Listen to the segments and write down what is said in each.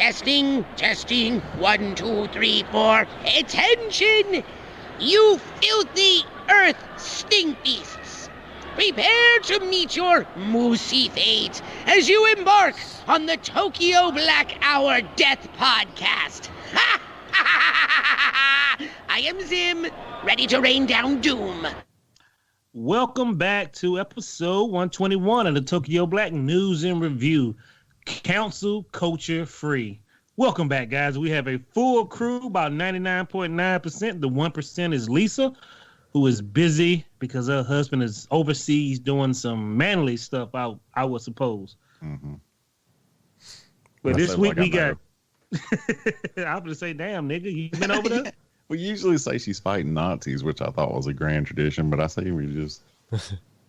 Testing, testing. 1, 2, 3, 4. Attention! You filthy earth stink beasts. Prepare to meet your moosey fate as you embark on the Tokyo Black Hour Death Podcast. I am Zim, ready to rain down doom. Welcome back to episode 121 of the Tokyo Black News and Review. Council culture free. Welcome back, guys. We have a full crew, about 99.9%. The 1% is Lisa, who is busy because her husband is overseas doing some manly stuff, I would suppose. Mm-hmm. But this week we got... I'm going to say, damn, nigga, you been over there? We usually say she's fighting Nazis, which I thought was a grand tradition, but I say we just...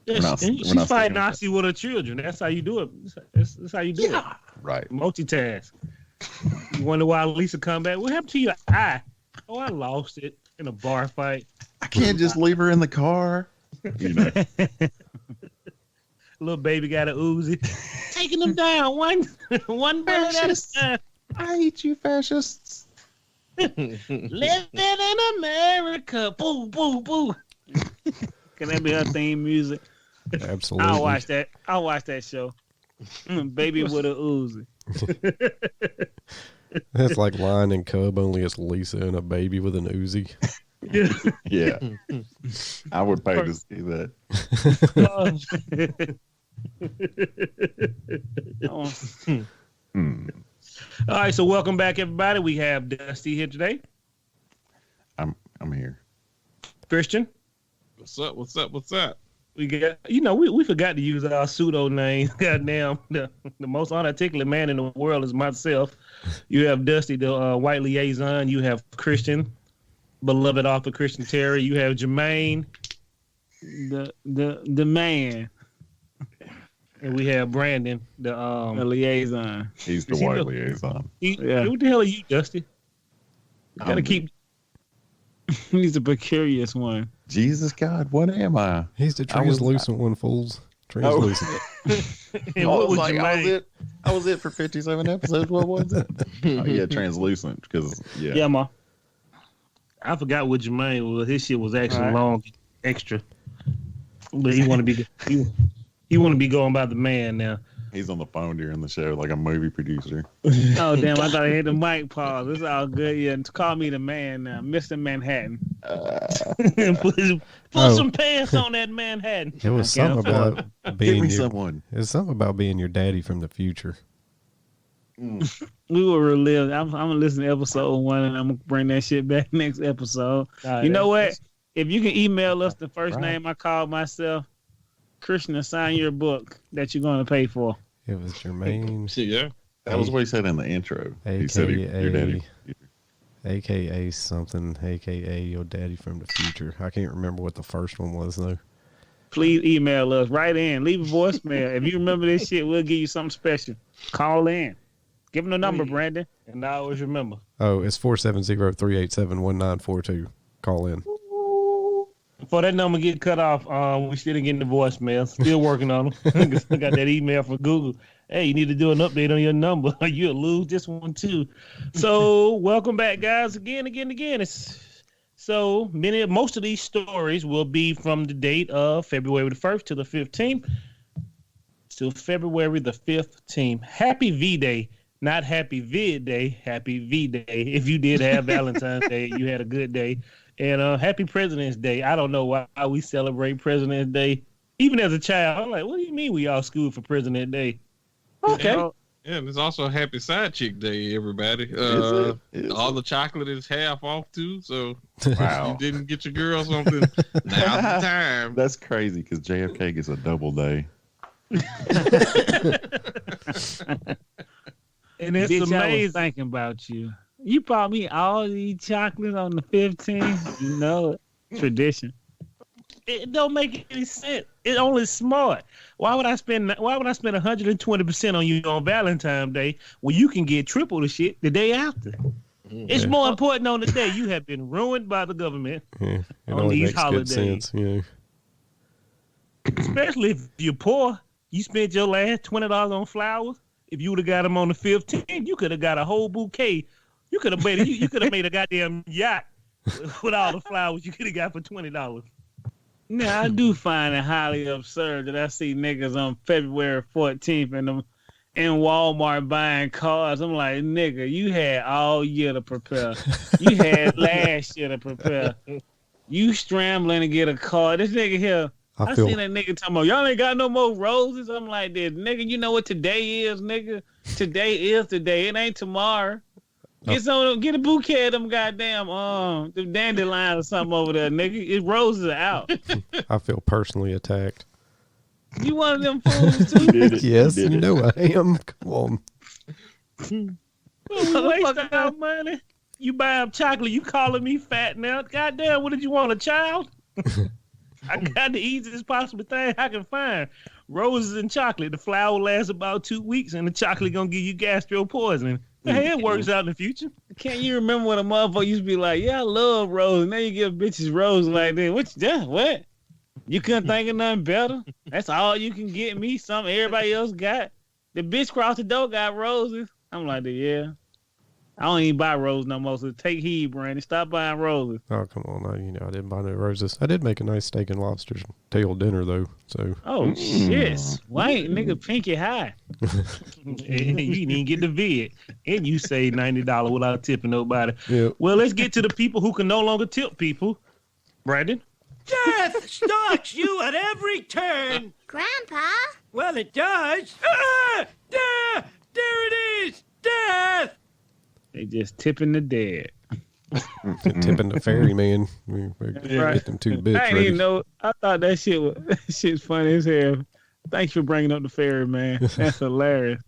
she's fighting Nazi with her children. That's how you do it. That's how you do it. Right. Multitask. You wonder why Lisa come back? What happened to your eye? Oh, I lost it in a bar fight. I can't just leave her in the car. You know. Little baby got a Uzi. Taking them down one bullet at a time. I hate you, fascists. Living in America. Boo, boo, boo. Can that be her theme music? Absolutely. I'll watch that show. Baby with a Uzi. That's like Lion and Cub, only it's Lisa and a baby with an Uzi. Yeah. I would pay to see that. All right, so welcome back, everybody. We have Dusty here today. I'm here. Christian. What's up? We got, we forgot to use our pseudo name. Goddamn, the most unarticulate man in the world is myself. You have Dusty, the white liaison. You have Christian, beloved author Christian Terry. You have Jermaine, the man, and we have Brandon, the liaison. He's the white liaison. What the hell are you, Dusty? You gotta keep. He's the precarious one. Jesus God, what am I? He's the translucent one, fools. Translucent. I was it for 57 episodes. What was it? Oh, yeah, translucent. Because yeah, ma. I forgot what Jermaine was. His shit was actually long, extra. But he want to be going by the man now. He's on the phone during the show like a movie producer. Oh, damn. I thought I had the mic pause. It's all good. Yeah, call me the man now. Mr. Manhattan. Put some pants on that Manhattan. It was something about being someone. It was something about being your daddy from the future. We will relive. I'm going to listen to episode 1 and I'm going to bring that shit back next episode. You know what? If you can email us the first name I called myself, Christian, assign your book that you're going to pay for. It was Jermaine. Yeah. That was what he said in the intro. He said your daddy. AKA something, AKA your daddy from the future. I can't remember what the first one was, though. Please email us. Write in. Leave a voicemail. If you remember this shit, we'll give you something special. Call in. Give them the number, Brandon. And I always remember. Oh, it's 470-387-1942. Call in. Before that number get cut off, we still didn't get the voicemail. Still working on them. I got that email from Google. Hey, you need to do an update on your number. You'll lose this one too. So welcome back, guys. Again. Most of these stories will be from the date of February the 1st to the 15th. To February the 15th. Happy V-Day. Not Happy Vid Day. Happy V-Day. If you did have Valentine's Day, you had a good day. And Happy President's Day. I don't know why we celebrate President's Day. Even as a child, I'm like, what do you mean we all schooled for President's Day? Okay. Yeah, and there's also Happy Side Chick Day, everybody. All the chocolate is half off, too. So if you didn't get your girl something, now's the time. That's crazy because JFK gets a double day. And it's amazing. I was thinking about you. You bought me all these chocolates on the 15th. You know it. Tradition. It don't make any sense. It's only smart. Why would I spend 120% on you on Valentine's Day when you can get triple the shit the day after? It's more important on the day you have been ruined by the government on these holidays. Sense, Especially if you're poor. You spent your last $20 on flowers. If you would have got him on the 15th, you could have got a whole bouquet. You could have made a goddamn yacht with all the flowers you could have got for $20. Now, I do find it highly absurd that I see niggas on February 14th in Walmart buying cars. I'm like, nigga, you had all year to prepare. You had last year to prepare. You scrambling to get a car. This nigga here, I seen that nigga talking about, y'all ain't got no more roses. I'm like, this nigga, you know what today is, nigga? Today is today. It ain't tomorrow. Get a bouquet of them goddamn the dandelions or something over there, nigga. It roses are out. I feel personally attacked. You one of them fools too? Yes, you know I am. Come on. Waste our money. You buy them chocolate, you calling me fat now. Goddamn, what did you want, a child? I got the easiest possible thing I can find. Roses and chocolate. The flower lasts about 2 weeks and the chocolate gonna give you gastro poisoning. Hey, it works out in the future. Can't you remember when a motherfucker used to be like, yeah, I love roses. Now you give bitches roses like that. What? You couldn't think of nothing better? That's all you can get me. Something everybody else got. The bitch across the door got roses. I'm like, yeah. I don't even buy roses no more, so take heed, Brandon. Stop buying roses. Oh, come on. I didn't buy no roses. I did make a nice steak and lobster tail dinner, though. So. Oh, shit. Why ain't nigga pinky high? You didn't even get the vid. And you say $90 without tipping nobody. Yep. Well, let's get to the people who can no longer tip people. Brandon? Death stalks you at every turn. Grandpa? Well, it does. There it is. Death. They just tipping the dead. Tipping the ferryman. We get them 2 bits. I didn't even know. I thought that shit's funny as hell. Thanks for bringing up the ferryman. That's hilarious.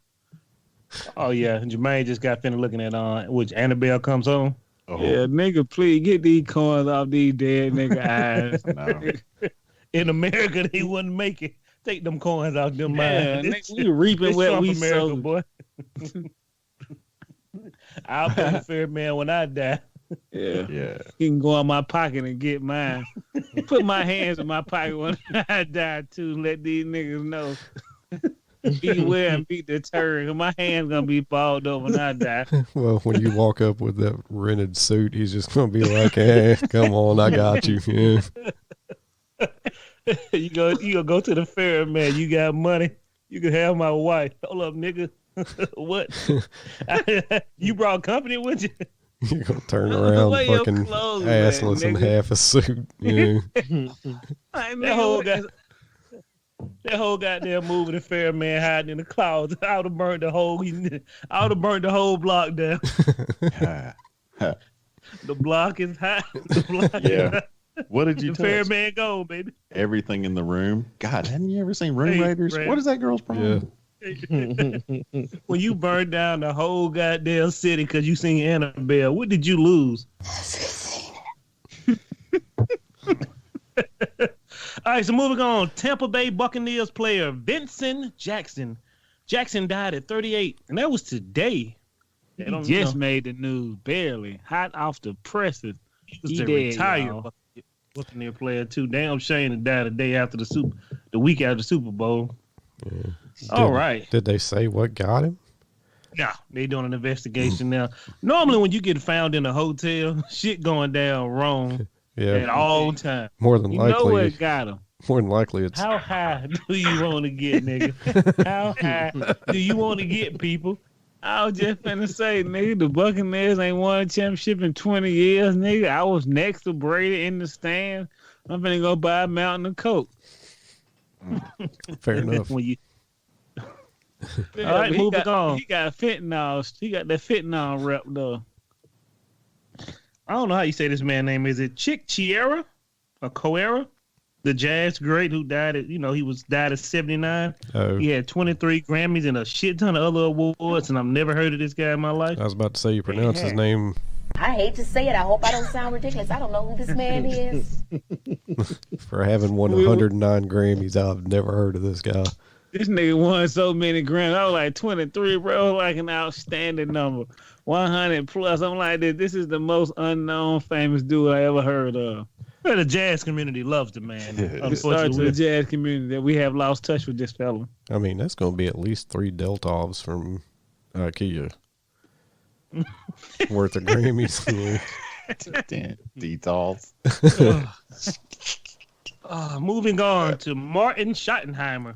Oh, yeah. Jermaine just got finished looking at which Annabelle comes on. Oh. Yeah, nigga, please get these coins off these dead nigga eyes. No. In America, they wouldn't make it. Take them coins out them eyes. We reaping what we America, sow. Boy. I'll pay the ferryman when I die. Yeah. You can go in my pocket and get mine. Put my hands in my pocket when I die too. Let these niggas know. Beware and be deterred. My hand's gonna be balled up when I die. Well, when you walk up with that rented suit, he's just gonna be like, "Hey, come on, I got you." Yeah. You gonna go to the ferryman. You got money. You can have my wife. Hold up, nigga. What? You brought company with you? You're gonna turn around fucking assless in half a suit. Yeah. That whole goddamn movie, the ferryman hiding in the clouds. I would have burned the whole block down. The block is hot. Yeah. What did you the touch? Ferryman go, baby. Everything in the room. God, hadn't you ever seen Room Raiders? What is that girl's problem? Yeah. When you burned down the whole goddamn city because you seen Annabelle, what did you lose? All right, so moving on. Tampa Bay Buccaneers player Vincent Jackson. Jackson died at 38, and that was today. He just made the news, barely. Hot off the presses. He was a retired Buccaneer player, too. Damn shame to die the week after the Super Bowl. Yeah. All right. Did they say what got him? No, they doing an investigation now. Normally, when you get found in a hotel, shit going down wrong at all times. More than likely, you know what got him. More than likely, it's how high do you want to get, nigga? How high do you want to get, people? I was just finna say, nigga, the Buccaneers ain't won a championship in 20 years, nigga. I was next to Brady in the stand. I'm finna go buy a mountain of Coke. Fair enough. All right, moving on. He got fentanyl. He got that fentanyl rep, though. I don't know how you say this man's name. Is it Chick Chiera or Coera? The jazz great who died at, died at 79. Oh. He had 23 Grammys and a shit ton of other awards, and I've never heard of this guy in my life. I was about to say, you pronounce his name. I hate to say it. I hope I don't sound ridiculous. I don't know who this man is. For having won 109 Grammys, I've never heard of this guy. This nigga won so many Grammys. I was like 23, bro. Like an outstanding number. 100 plus. I'm like, this is the most unknown famous dude I ever heard of. Well, the jazz community loves the man. Sorry to the jazz community that we have lost touch with this fella. I mean, that's going to be at least 3 Deltovs from Kia worth of Grammys. Details. Moving on to Martin Schottenheimer.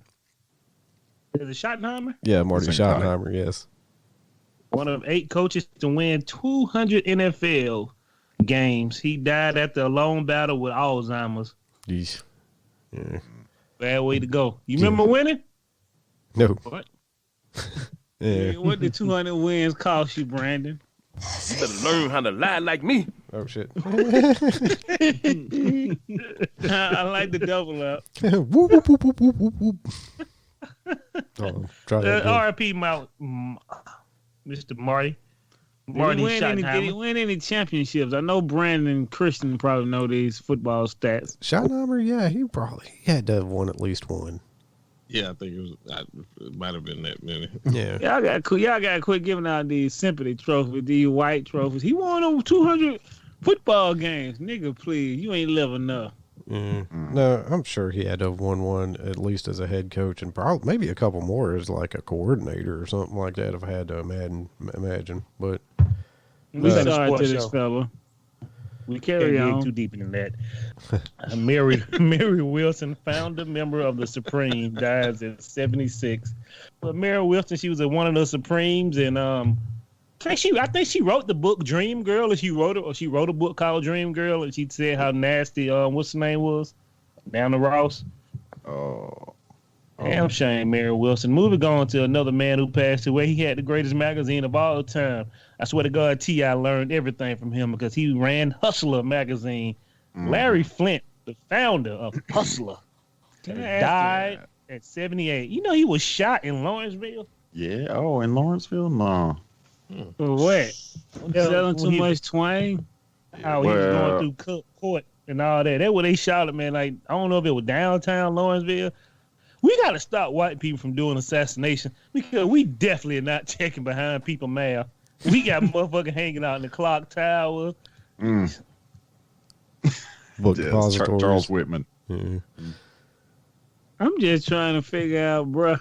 Is it Schottenheimer? Yeah, Marty Schottenheimer, yes. One of 8 coaches to win 200 NFL games. He died after a long battle with Alzheimer's. Yeesh. Yeah. Bad way to go. You remember winning? No. What? Yeah. What did 200 wins cost you, Brandon? You better learn how to lie like me. Oh, shit. I like the double up. Whoop, whoop, whoop, whoop, whoop, whoop. Oh, try that again. R.I.P. Mr. Marty. Did he win any championships? I know Brandon and Christian probably know these football stats. Schottenheimer, yeah, he had to have won at least one. Yeah, I think it might have been that many. Yeah. Y'all got to quit giving out these sympathy trophies, these white trophies. He won over 200 football games. Nigga, please. You ain't live enough. No, I'm sure he had to have won one at least as a head coach, and probably maybe a couple more as like a coordinator or something like that. If I had to imagine, but we sorry to this fella. We carry on too deep into that. Mary Wilson, founder member of the Supreme, dies at 76. But Mary Wilson, she was one of the Supremes, and I think she wrote the book Dream Girl, and she wrote a book called Dream Girl, and she said how nasty what's her name was? Dana Ross. Damn shame, Mary Wilson. Moving on to another man who passed away. He had the greatest magazine of all time. I swear to God, T.I. learned everything from him because he ran Hustler magazine. Larry Flint, the founder of Hustler, died at 78. You know he was shot in Lawrenceville? Yeah. Oh, in Lawrenceville? No. For what? Selling too much twang? How he was going through court and all that. That's where they shot him, man. Like, I don't know if it was downtown Lawrenceville. We got to stop white people from doing assassination because we definitely are not checking behind people, man. We got motherfuckers hanging out in the clock tower. Charles Whitman. I'm just trying to figure out, bruh.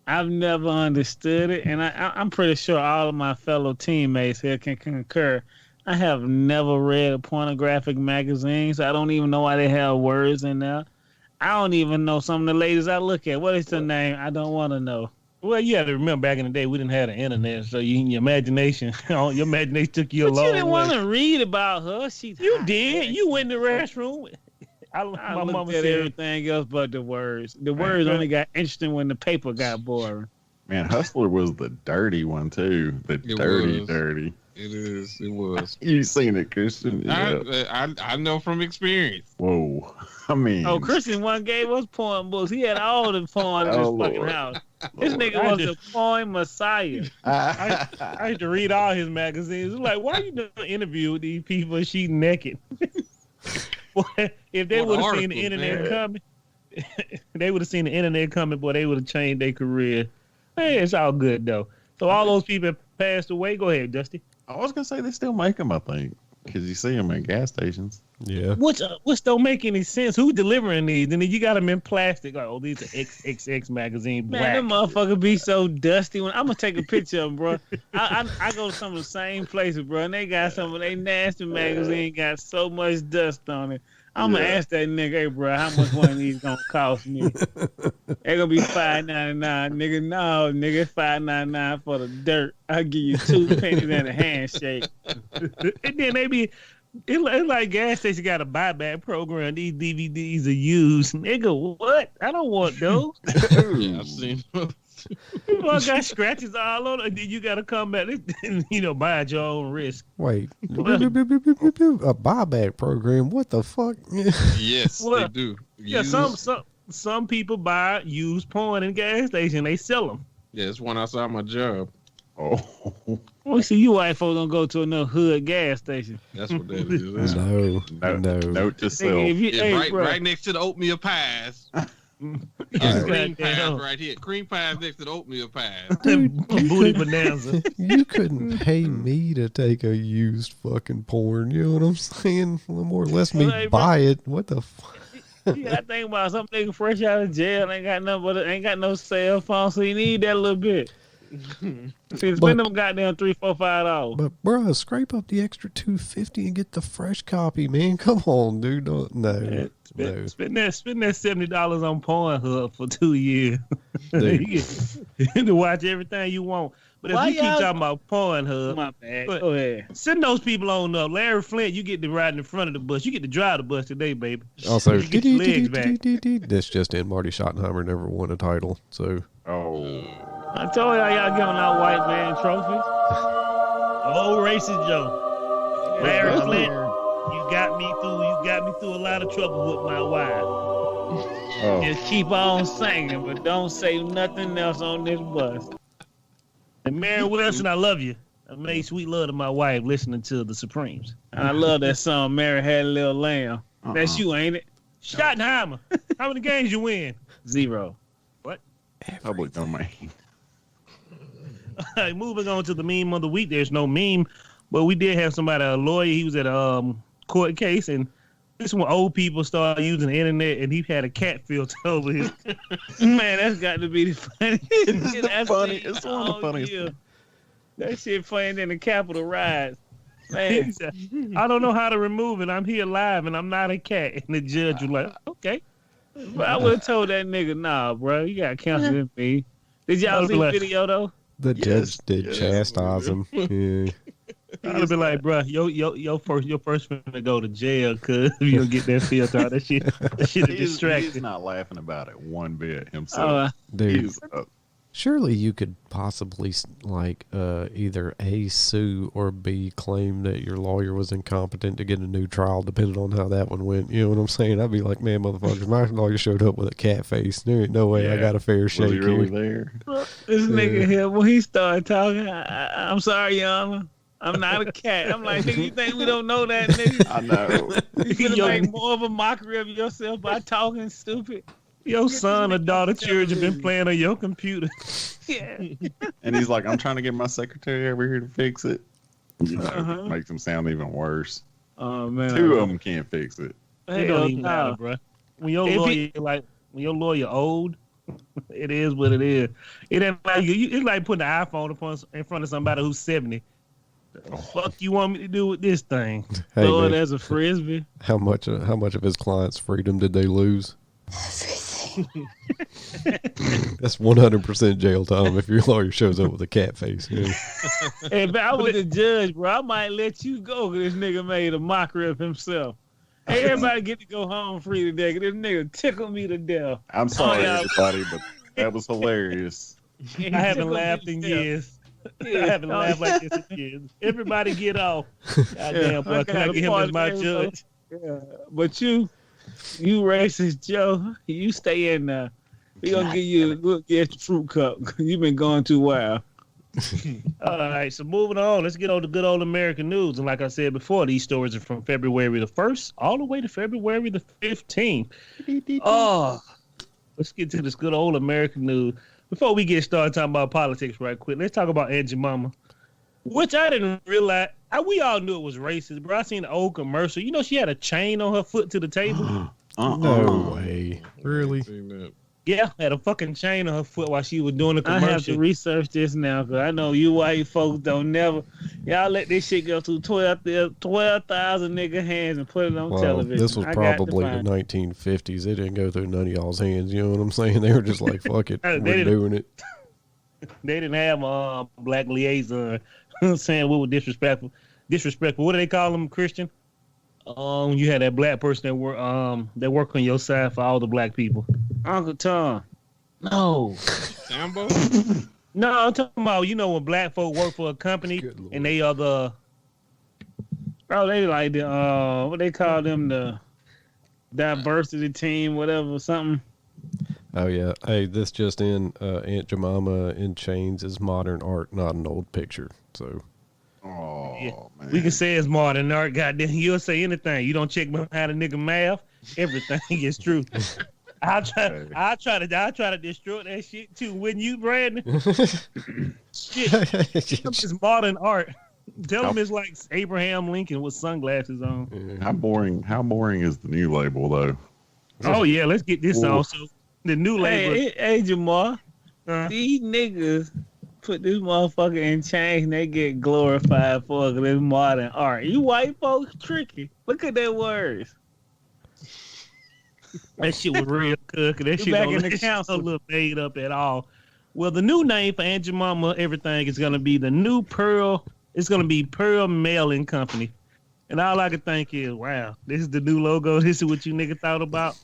I've never understood it, and I'm pretty sure all of my fellow teammates here can concur. I have never read a pornographic magazine, so I don't even know why they have words in there. I don't even know some of the ladies I look at. What is her name? I don't want to know. Well, you have to remember back in the day, we didn't have the internet, so your imagination took you a long way. But you didn't want to read about her. You did. You went in the restroom. My mama said everything else but the words. The words only got interesting when the paper got boring. Man, Hustler was the dirty one, too. Dirty. It was. You seen it, Christian? Yeah. I know from experience. Whoa. I mean. Oh, Christian one gave us porn books. He had all the porn in his fucking house. This nigga was the porn messiah. I used to read all his magazines. It's like, why are you doing an interview with these people and she naked? If they would have seen the internet coming, they would have seen the internet coming, boy, they would have changed their career. Hey, it's all good, though. So all those people passed away. Go ahead, Dusty. I was going to say they still make them, I think, because you see them at gas stations. Yeah. Which don't make any sense. Who's delivering these? And then you got them in plastic. Like, oh, these are XXX magazine black. Man, them motherfucker be so dusty. I'm going to take a picture of them, bro. I go to some of the same places, bro, and they got some of their nasty magazine got so much dust on it. I'm going to ask that nigga, hey, bro, how much one of these going to cost me? They're going to be $5.99. Nigga, no, nigga, $5.99 for the dirt. I'll give you 2 pennies and a handshake. And then they be... It's like gas station got a buyback program. These DVDs are used. Nigga, what? I don't want those. Yeah, I've seen those. You got scratches all on it. Then you got to come back and, buy at your own risk. Wait. A buyback program? What the fuck? Yes, they do. Yeah, some people buy used porn in gas station. They sell them. Yeah, it's one outside my job. Oh. Well, see, you white folks don't go to another hood gas station. That's what that is. No. Note to self. Right next to the oatmeal pies. Cream pies right here. Cream pies next to the oatmeal pies. Booty bonanza. You couldn't pay me to take a used fucking porn. You know what I'm saying? A little more. Let me buy it. What the fuck? You gotta think about some nigga fresh out of jail, ain't got no cell phone, so you need that little bit. See, spend them goddamn $3, $4, $5. But bro, scrape up the extra $250 and get the fresh copy, man. Come on, dude. No. Spend that $70 on Pornhub for 2 years. You get to watch everything you want. But if you keep talking about Pornhub, my bad. Go ahead. Send those people on up. Larry Flint, you get to ride in the front of the bus. You get to drive the bus today, baby. Also, you get your legs back. This just in: Marty Schottenheimer never won a title. So, I told y'all giving out white man trophies. Old racist Joe. Larry Flint, you got me through a lot of trouble with my wife. Just keep on singing, but don't say nothing else on this bus. And Mary Wilson, I love you. I made sweet love to my wife listening to the Supremes. And I love that song, Mary Had a Little Lamb. That's you, ain't it? Schottenheimer, how many games you win? 0. What? Public domain. All right, moving on to the meme of the week. There's no meme, but we did have somebody, a lawyer. He was at a court case, and this when old people started using the internet, and he had a cat filter over his. Man, that's got to be the funniest. It's funny. It's one of the funniest. Yeah. That shit funnier than the Capitol riots. Man, I don't know how to remove it. I'm here live, and I'm not a cat. And the judge was like, okay. But I would have told that nigga, nah, bro, you got to cancel me. Did y'all see the video, though? The judge did chastise him. Yeah. I'd have been like, bro, your first finna go to jail because if you don't get that filter out, that shit is distracting. He's not laughing about it one bit himself. Dude, surely you could possibly either A, sue, or B, claim that your lawyer was incompetent to get a new trial, depending on how that one went. You know what I'm saying? I'd be like, man, motherfuckers, my lawyer showed up with a cat face. There ain't no way I got a fair shake. Was he really here. there? This nigga here, when he started talking, I'm sorry, Your Honor. I'm not a cat. I'm like, nigga, you think we don't know that, nigga? I know. You gonna make more of a mockery of yourself by talking stupid? Your son or daughter children been playing on your computer. Yeah. And he's like, I'm trying to get my secretary over here to fix it. Makes him sound even worse. Oh man, 2 of them can't fix it. It don't even matter, bro. When your lawyer old, it is what it is. It ain't like it's like putting an iPhone in front of somebody who's 70. The fuck you want me to do with this thing? Hey, Throw it man, as a frisbee. how much of his client's freedom did they lose? That's 100% jail time if your lawyer shows up with a cat face. Yeah. Hey, if I was the judge, bro, I might let you go because this nigga made a mockery of himself. Hey, everybody get to go home free today because this nigga tickled me to death. I'm sorry, everybody, but that was hilarious. I haven't laughed in years. I haven't laughed like this in years. Everybody get off. Goddamn, bro. Can I get him as my judge? Yeah. But you racist Joe, you stay in there. We gonna give you a good extra fruit cup. You've been going too wild. All right, so moving on. Let's get on to good old American news. And like I said before, these stories are from February the 1st all the way to February the 15th. Oh, let's get to this good old American news. Before we get started talking about politics right quick, let's talk about Aunt Jemima, which I didn't realize. We all knew it was racist, bro. I seen the old commercial. You know, she had a chain on her foot to the table. No way. Really? Yeah, had a fucking chain on her foot while she was doing the commercial. I have to research this now because I know you white folks don't never. Y'all let this shit go through 12,000 nigga hands and put it on television. This was probably the 1950s. It didn't go through none of y'all's hands. You know what I'm saying? They were just like, fuck it. We're doing it. They didn't have a black liaison saying we were disrespectful. What do they call them, Christian? You had that black person that work on your side for all the black people. Uncle Tom. No. Sambo? No, I'm talking about, when black folk work for a company and they are the... Bro, they like the, what they call them, the diversity team, whatever, something. Oh, yeah. Hey, this just in, Aunt Jemima in chains is modern art, not an old picture. So... Oh, yeah. Man. We can say it's modern art, goddamn. You'll say anything. You don't check behind a nigga mouth, everything is true. I try to destroy that shit too. Wouldn't you, Brandon? Shit, it's modern art. Tell them it's like Abraham Lincoln with sunglasses on. How boring is the new label though? Oh yeah, let's get this on. So the new label. Hey Jamal, these niggas put this motherfucker in chains and they get glorified for this modern art. You white folks tricky. Look at their words. That shit was real cooking. That shit don't look made up at all. Well, the new name for Aunt Jemima, everything is gonna be the new Pearl. It's gonna be Pearl Mailing Company. And all I could think is, wow, this is the new logo. This is what you nigga thought about.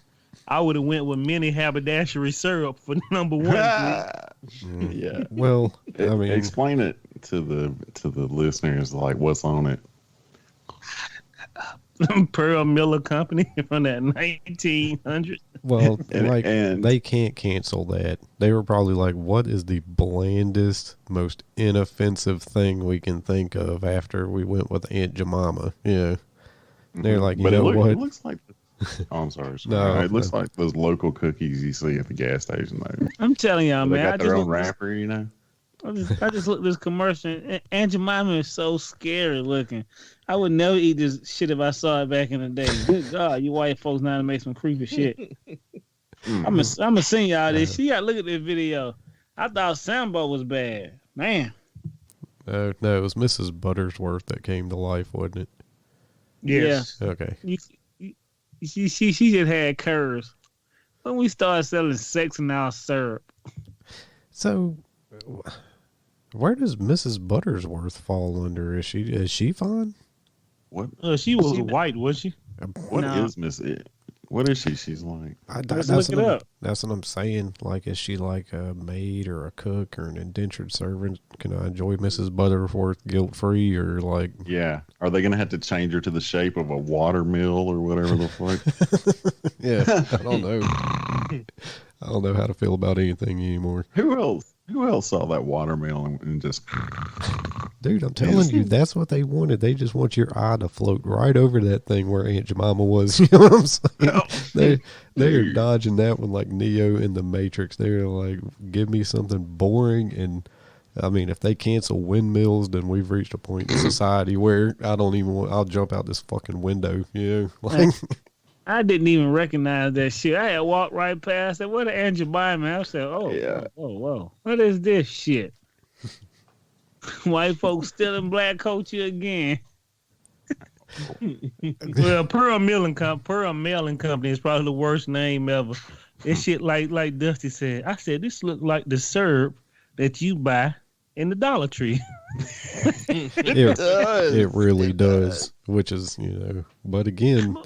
I would have went with mini haberdashery syrup for number one. Yeah. Well, I mean, explain it to the listeners, like what's on it. Pearl Miller Company from that 1900. Well, and they can't cancel that. They were probably like, what is the blandest, most inoffensive thing we can think of after we went with Aunt Jemima? Yeah. They're like, what? It looks like... Oh, I'm sorry. No, it looks like those local cookies you see at the gas station. Though. I'm telling y'all, man. They got their own wrapper, you know? I just looked at this commercial. Aunt Jemima is so scary looking. I would never eat this shit if I saw it back in the day. Good God, you white folks know how to make some creepy shit. I'm gonna send y'all this. You gotta look at this video. I thought Sambo was bad. Man. No, it was Mrs. Buttersworth that came to life, wasn't it? Yes. Yeah. Okay. She just had curves. When we started selling sex and now syrup. So, where does Mrs. Buttersworth fall under? Is she fine? What? She was white, was she? What is Miss? What is she? She's like. Let's look it up. That's what I'm saying. Like, is she like a maid or a cook or an indentured servant? Can I enjoy Mrs. Butterworth guilt free or like? Yeah. Are they gonna have to change her to the shape of a water mill or whatever the fuck? Yeah, I don't know. I don't know how to feel about anything anymore. Who else saw that watermelon and just... Dude, I'm telling you, that's what they wanted. They just want your eye to float right over that thing where Aunt Jemima was. You know what I'm saying? They're dodging that one like Neo in the Matrix. They're like, give me something boring. And, I mean, if they cancel windmills, then we've reached a point in society where I'll jump out this fucking window, you know? Like... I didn't even recognize that shit. I had walked right past it. What an Aunt Jemima? I said, whoa. What is this shit? White folks stealing black culture again. Well, Pearl Mailing Company is probably the worst name ever. This shit like Dusty said. I said, this look like the syrup that you buy in the Dollar Tree. It really does. Which is, but again,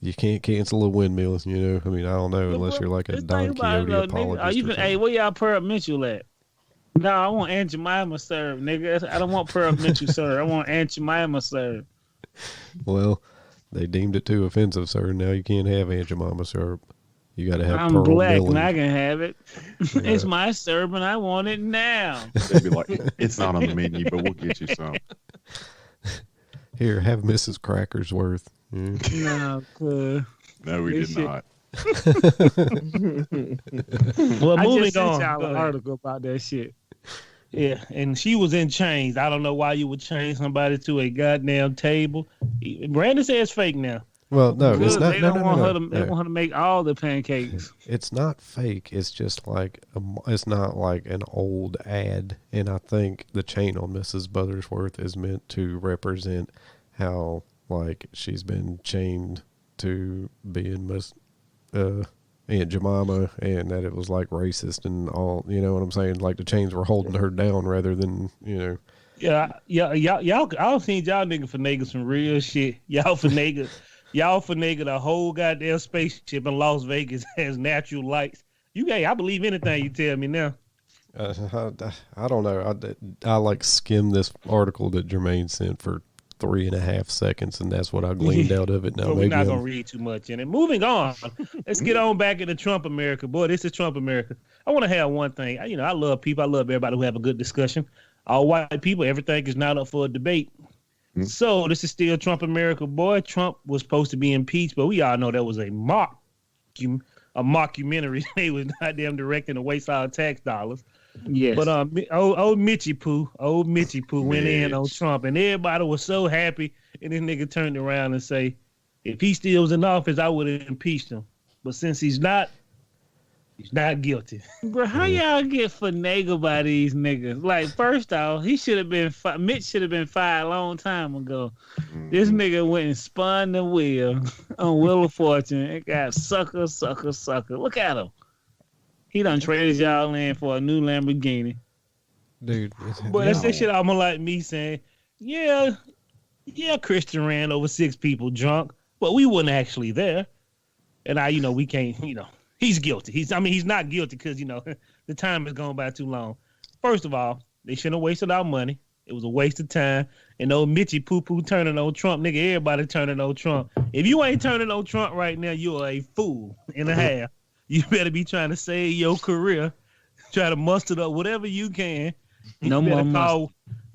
you can't cancel a windmill, I mean, I don't know, unless you're like a Don Quixote apologist. Hey, where y'all Pearl Mitchell at? No, I want Aunt Jemima syrup, nigga. I don't want Pearl Mitchell syrup. I want Aunt Jemima syrup. Well, they deemed it too offensive, sir. Now you can't have Aunt Jemima syrup. You got to have I'm Pearl black Milling. and I can have it. Yeah. It's my syrup and I want it now. They'd be like, it's not on the menu, but we'll get you some. Here, have Mrs. Crackersworth. No, no, we did not. Well, moving just on. Sent y'all an article about that shit. Yeah, and she was in chains. I don't know why you would chain somebody to a goddamn table. Brandon says it's fake now. Well, no, it's not. They don't want her to. They want her to make all the pancakes. It's not fake. It's just like it's not like an old ad. And I think the chain on Mrs. Buttersworth is meant to represent how like she's been chained to being Miss Aunt Jemima, and that it was like racist and all. You know what I'm saying? Like the chains were holding her down rather than Yeah, y'all. I've seen y'all niggas finagle some real shit. Y'all finagle a whole goddamn spaceship in Las Vegas has natural lights. I believe anything you tell me now. I don't know. I like skimmed this article that Jermaine sent for 3.5 seconds, and that's what I gleaned out of it. Now, well, we're not gonna read too much in it. Moving on, let's get on back into Trump America. Boy, this is Trump America. I want to have one thing. I love people. I love everybody who have a good discussion. All white people, everything is not up for a debate. Mm-hmm. So this is still Trump America. Boy, Trump was supposed to be impeached, but we all know that was a mockumentary. They was goddamn directing to waste our tax dollars. Yes. But old Mitchie Pooh went in on Trump, and everybody was so happy. And this nigga turned around and say, if he still was in office, I would have impeached him. But since he's not guilty. Bro, how y'all get finagled by these niggas? Like, first off, he should have been Mitch should have been fired a long time ago. This nigga went and spun the wheel on Wheel of Fortune. It got sucker. Look at him. He done traded y'all in for a new Lamborghini. Dude. But that's that shit almost like me saying, yeah, Christian ran over 6 people drunk, but we weren't actually there. And we can't, he's guilty. He's not guilty because, the time has gone by too long. First of all, they shouldn't have wasted our money. It was a waste of time. And old Mitchie Poo turning on Trump, nigga, everybody turning on Trump. If you ain't turning on Trump right now, you're a fool and a half. You better be trying to save your career. Try to muster up whatever you can. You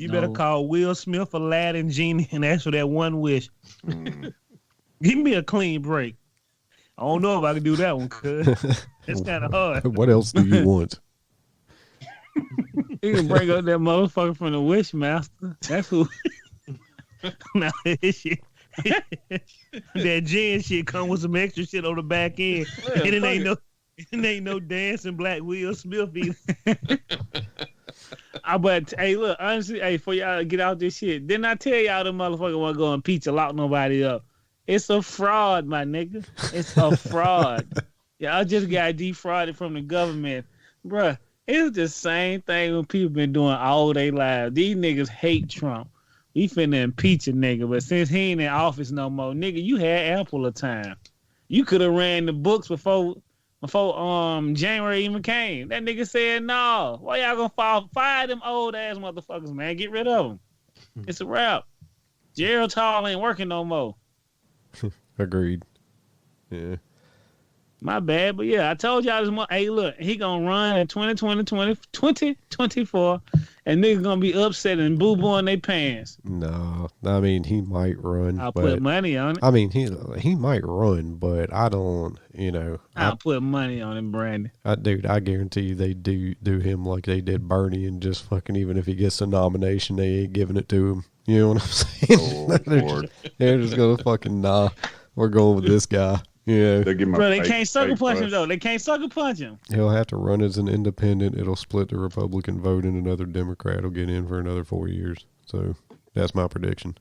better call Will Smith, Aladdin, Genie, and ask for that one wish. Give me a clean break. I don't know if I can do that one, cuz. It's kind of hard. What else do you want? You can bring up that motherfucker from the Wishmaster. That's who. Now, this shit. That gin shit come with some extra shit on the back end. And it ain't no dancing black Will Smith either. But hey, look, honestly, for y'all to get out this shit, didn't I tell y'all the motherfucker wasn't going to impeach or lock nobody up? It's a fraud, my nigga. It's a fraud. Y'all just got defrauded from the government. Bruh, it's the same thing when people been doing all their lives. These niggas hate Trump. We finna impeach a nigga, but since he ain't in office no more, nigga, you had ample of time. You could have ran the books before January even came. That nigga said, no. Why y'all gonna fire them old ass motherfuckers, man? Get rid of them. It's a wrap. Gerald Tall ain't working no more. Agreed. Yeah. My bad, but yeah, I told y'all this month. Hey, look, he gonna run in 2024, and niggas gonna be upset and boo-boo in their pants. No, I mean, he might run. I'll put money on it. I mean, he might run, but I don't, I'll put money on him, Brandon. I guarantee you they do him like they did Bernie, and just fucking, even if he gets a nomination, they ain't giving it to him. You know what I'm saying? Oh, they're just gonna fucking, we're going with this guy. Yeah, they can't sucker punch him though. They can't sucker punch him. He'll have to run as an independent. It'll split the Republican vote, and another Democrat will get in for another 4 years. So that's my prediction.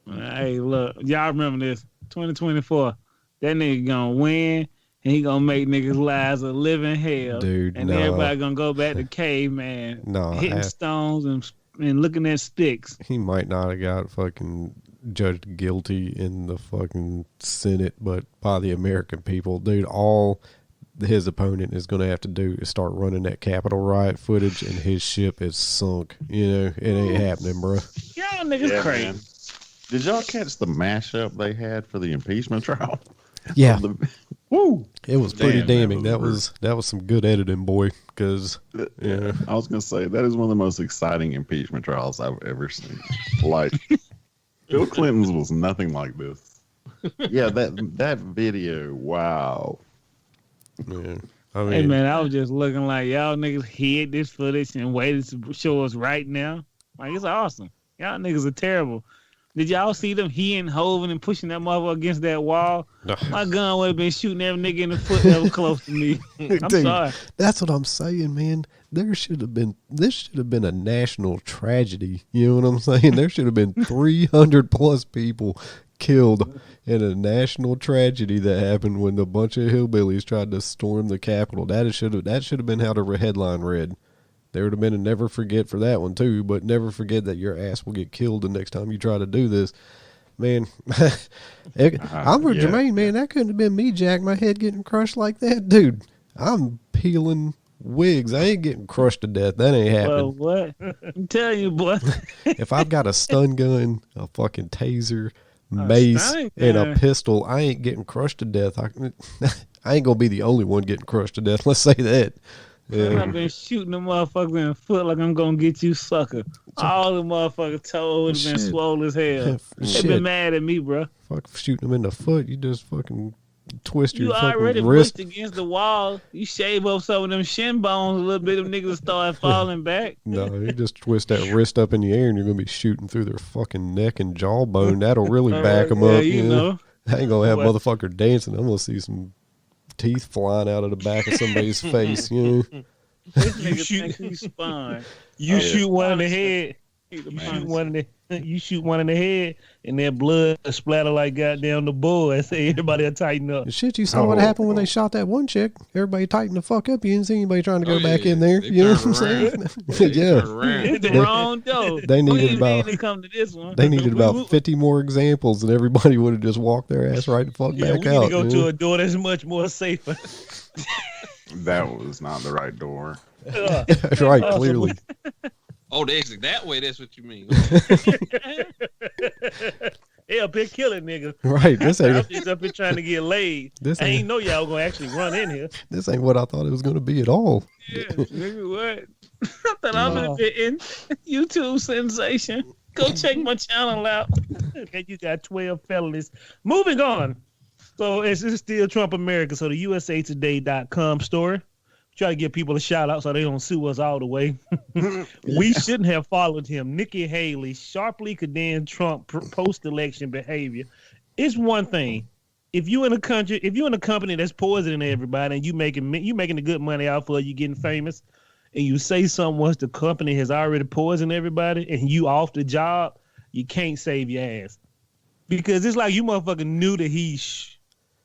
Hey, look, y'all remember this? 2024. That nigga gonna win, and he gonna make niggas' lives a living hell. Dude, and everybody gonna go back to caveman, hitting stones and looking at sticks. He might not have got fucking judged guilty in the fucking Senate, but by the American people, dude, all his opponent is going to have to do is start running that Capitol riot footage, and his ship is sunk. It ain't happening, bro. Y'all niggas crazy. Man. Did y'all catch the mashup they had for the impeachment trial? Yeah. Woo! It was pretty damning. That was some good editing, boy. Because I was gonna say that is one of the most exciting impeachment trials I've ever seen. Like, Bill Clinton's was nothing like this. Yeah, that video. Wow. Yeah. Hey man, I was just looking like y'all niggas hid this footage and waited to show us right now. Like, it's awesome. Y'all niggas are terrible. Did y'all see them heeing, hoving, and pushing that motherfucker against that wall? My gun would have been shooting every nigga in the foot that was close to me. I'm Dude, sorry. That's what I'm saying, man. This should have been a national tragedy. You know what I'm saying? There should have been 300 plus people killed in a national tragedy that happened when a bunch of hillbillies tried to storm the Capitol. That should have been how the headline read. There would have been a never forget for that one too, but never forget that your ass will get killed the next time you try to do this. Man, Jermaine, man, that couldn't have been me, Jack. My head getting crushed like that. Dude, I'm peeling wigs. I ain't getting crushed to death. That ain't happening. Well, what? I'm telling you, boy. If I've got a stun gun, a fucking taser, mace, and a pistol, I ain't getting crushed to death. I ain't going to be the only one getting crushed to death. Let's say that. Yeah. I've been shooting the motherfuckers in the foot like I'm gonna get you, sucker. All the motherfuckers' toes would have been swole as hell. They been mad at me, bro. Fuck shooting them in the foot. You just fucking twist your You fucking already wrist. pushed against the wall. You shave up some of them shin bones a little bit. Them niggas start falling back. No, you just twist that wrist up in the air and you're going to be shooting through their fucking neck and jawbone. That'll really back them up. You know. I ain't going to have motherfucker dancing. I'm going to see some teeth flying out of the back of somebody's face. You know? This nigga think he's spun. You shoot one in the head. You shoot one in the head, and that blood splatter like goddamn the bull. I say everybody will tighten up. Shit, you saw what happened when they shot that one chick. Everybody tightened the fuck up. You didn't see anybody trying to go back in there. You know what I'm saying? Yeah. It's the wrong door. They needed come to this one. They needed about 50 more examples, and everybody would have just walked their ass right the fuck back we out. Need to go to a door that's much more safer. That was not the right door. Right, clearly. Oh, the exit that way. That's what you mean. They up here killing niggas. Right. This ain't. I'm just up here trying to get laid. I ain't know y'all gonna actually run in here. This ain't what I thought it was gonna be at all. Yeah, nigga, what? I thought I'm gonna be in YouTube sensation. Go check my channel out. Okay, you got 12 felonies. Moving on. So it's still Trump America. So the USAtoday.com story. Try to give people a shout out so they don't sue us all the way. We shouldn't have followed him. Nikki Haley sharply condemned Trump post-election behavior. It's one thing. If you in a company that's poisoning everybody and you making the good money out for it, you getting famous, and you say something once the company has already poisoned everybody and you off the job, you can't save your ass. Because it's like you motherfucker knew that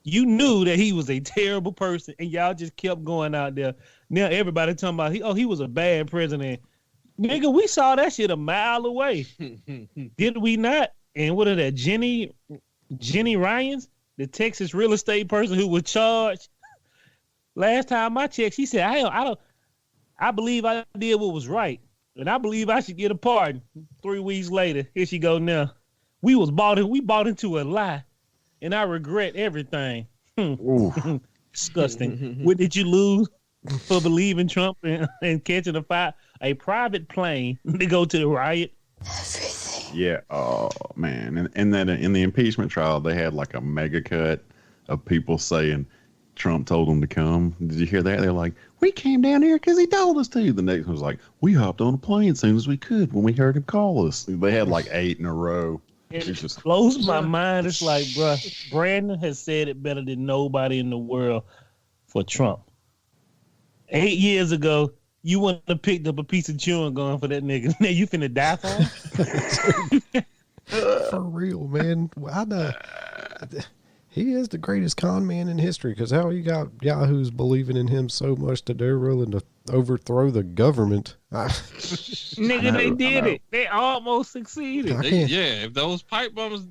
you knew that he was a terrible person, and y'all just kept going out there. Now everybody talking about he was a bad president. Nigga, we saw that shit a mile away. Did we not? And what are that? Jenny Ryans, the Texas real estate person who was charged. Last time I checked, she said, I believe I did what was right, and I believe I should get a pardon. 3 weeks later, here she go now. We bought into a lie. And I regret everything. Disgusting. What did you lose for believing Trump and catching a private plane to go to the riot? Everything. Yeah. Oh man. And then in the impeachment trial, they had like a mega cut of people saying Trump told them to come. Did you hear that? They're like, we came down here because he told us to. The next one was like, we hopped on a plane as soon as we could when we heard him call us. They had like 8 in a row. It just blows my mind. It's like, bro, Brandon has said it better than nobody in the world for Trump. 8 years ago, you wouldn't have picked up a piece of chewing gum for that nigga. Now you finna die for him? For real, man. I know. He is the greatest con man in history because how you got yahoos believing in him so much that they're willing to overthrow the government. Nigga, they did it. They almost succeeded. If those pipe bombs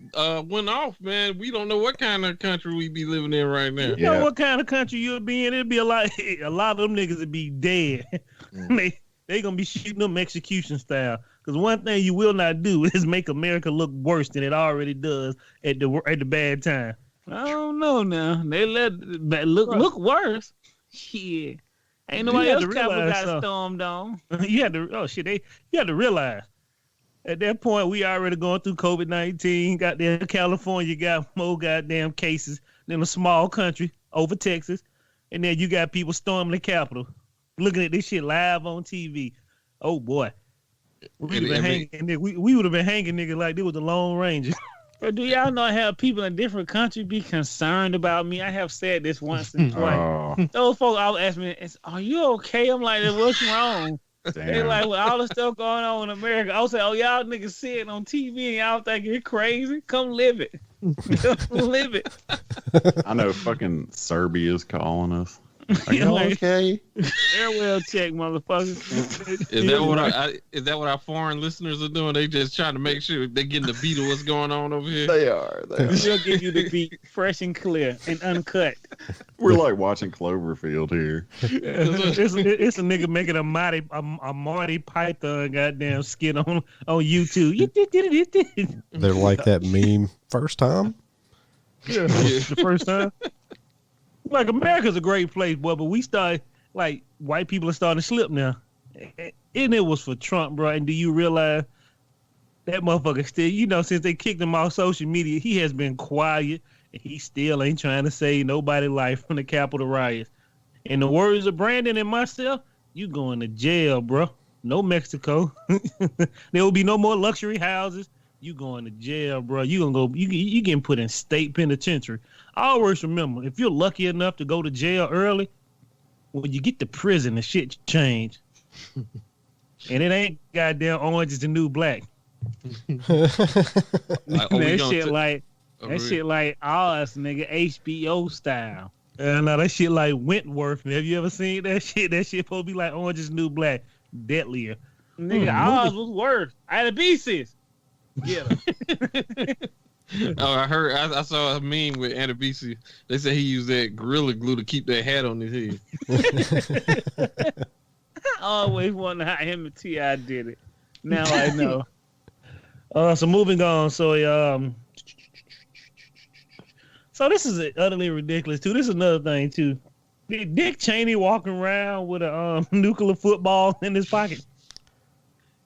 went off, man, we don't know what kind of country we be living in right now. You know what kind of country you'll be in? It'd be a lot of them niggas would be dead. They gonna be shooting them execution style. Because one thing you will not do is make America look worse than it already does at the bad time. I don't know now. They let look worse. Shit. Ain't nobody else Capitol got stormed on. You had to realize at that point we already going through COVID-19. Goddamn California got more goddamn cases than a small country over Texas. And then you got people storming the Capitol, looking at this shit live on TV. Oh boy. We would have been hanging niggas like they was the Lone Ranger. But do y'all know how people in different countries be concerned about me? I have said this once and twice. Those folks all ask me, are you okay? I'm like, what's wrong? They like, with all the stuff going on in America. I'll say, oh, y'all niggas see it on TV and y'all think you're crazy? Come live it. Live it. I know fucking Serbia's calling us. Are you okay? Farewell check, motherfucker. Is that what our foreign listeners are doing? They just trying to make sure they getting the beat of what's going on over here. They are. They'll give you the beat fresh and clear and uncut. We're like watching Cloverfield here. It's a nigga making a Marty Python goddamn skit on YouTube. They're like that meme. First time? Yeah, the first time. Like, America's a great place, boy, but we started, like, white people are starting to slip now. And it was for Trump, bro. And do you realize that motherfucker still, since they kicked him off social media, he has been quiet He still ain't trying to save nobody's life from the Capitol riots. In the words of Brandon and myself, you going to jail, bro. No Mexico. There will be no more luxury houses. You going to jail, bro. You gonna go. You getting put in state penitentiary. I always remember, if you're lucky enough to go to jail early, when you get to prison, the shit change. And it ain't goddamn Orange is the New Black. That shit like ours, nigga, HBO style. No, that shit like Wentworth. Have you ever seen that shit? That shit supposed to be like Orange is the New Black. Deadlier. Nigga, ours was worse. I had pieces. Get him. I saw a meme with Anabisi. They said he used that Gorilla Glue to keep that hat on his head. I always wondered how him and T.I. did it. Now I know. So moving on. So this is utterly ridiculous too. This is another thing too. Dick Cheney walking around with a nuclear football in his pocket.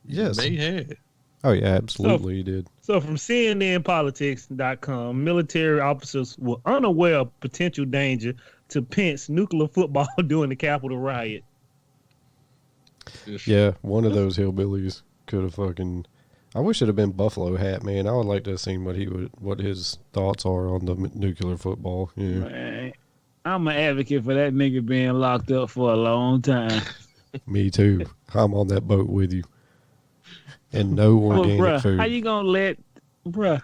Yes. They had. Oh, yeah, absolutely, he did. So from CNNpolitics.com, military officers were unaware of potential danger to Pence nuclear football during the Capitol riot. Yeah, one of those hillbillies could have fucking... I wish it had been Buffalo Hat, man. I would like to have seen what his thoughts are on the nuclear football. Yeah. Man, I'm an advocate for that nigga being locked up for a long time. Me too. I'm on that boat with you. And no organic food. How you gonna let, bruh?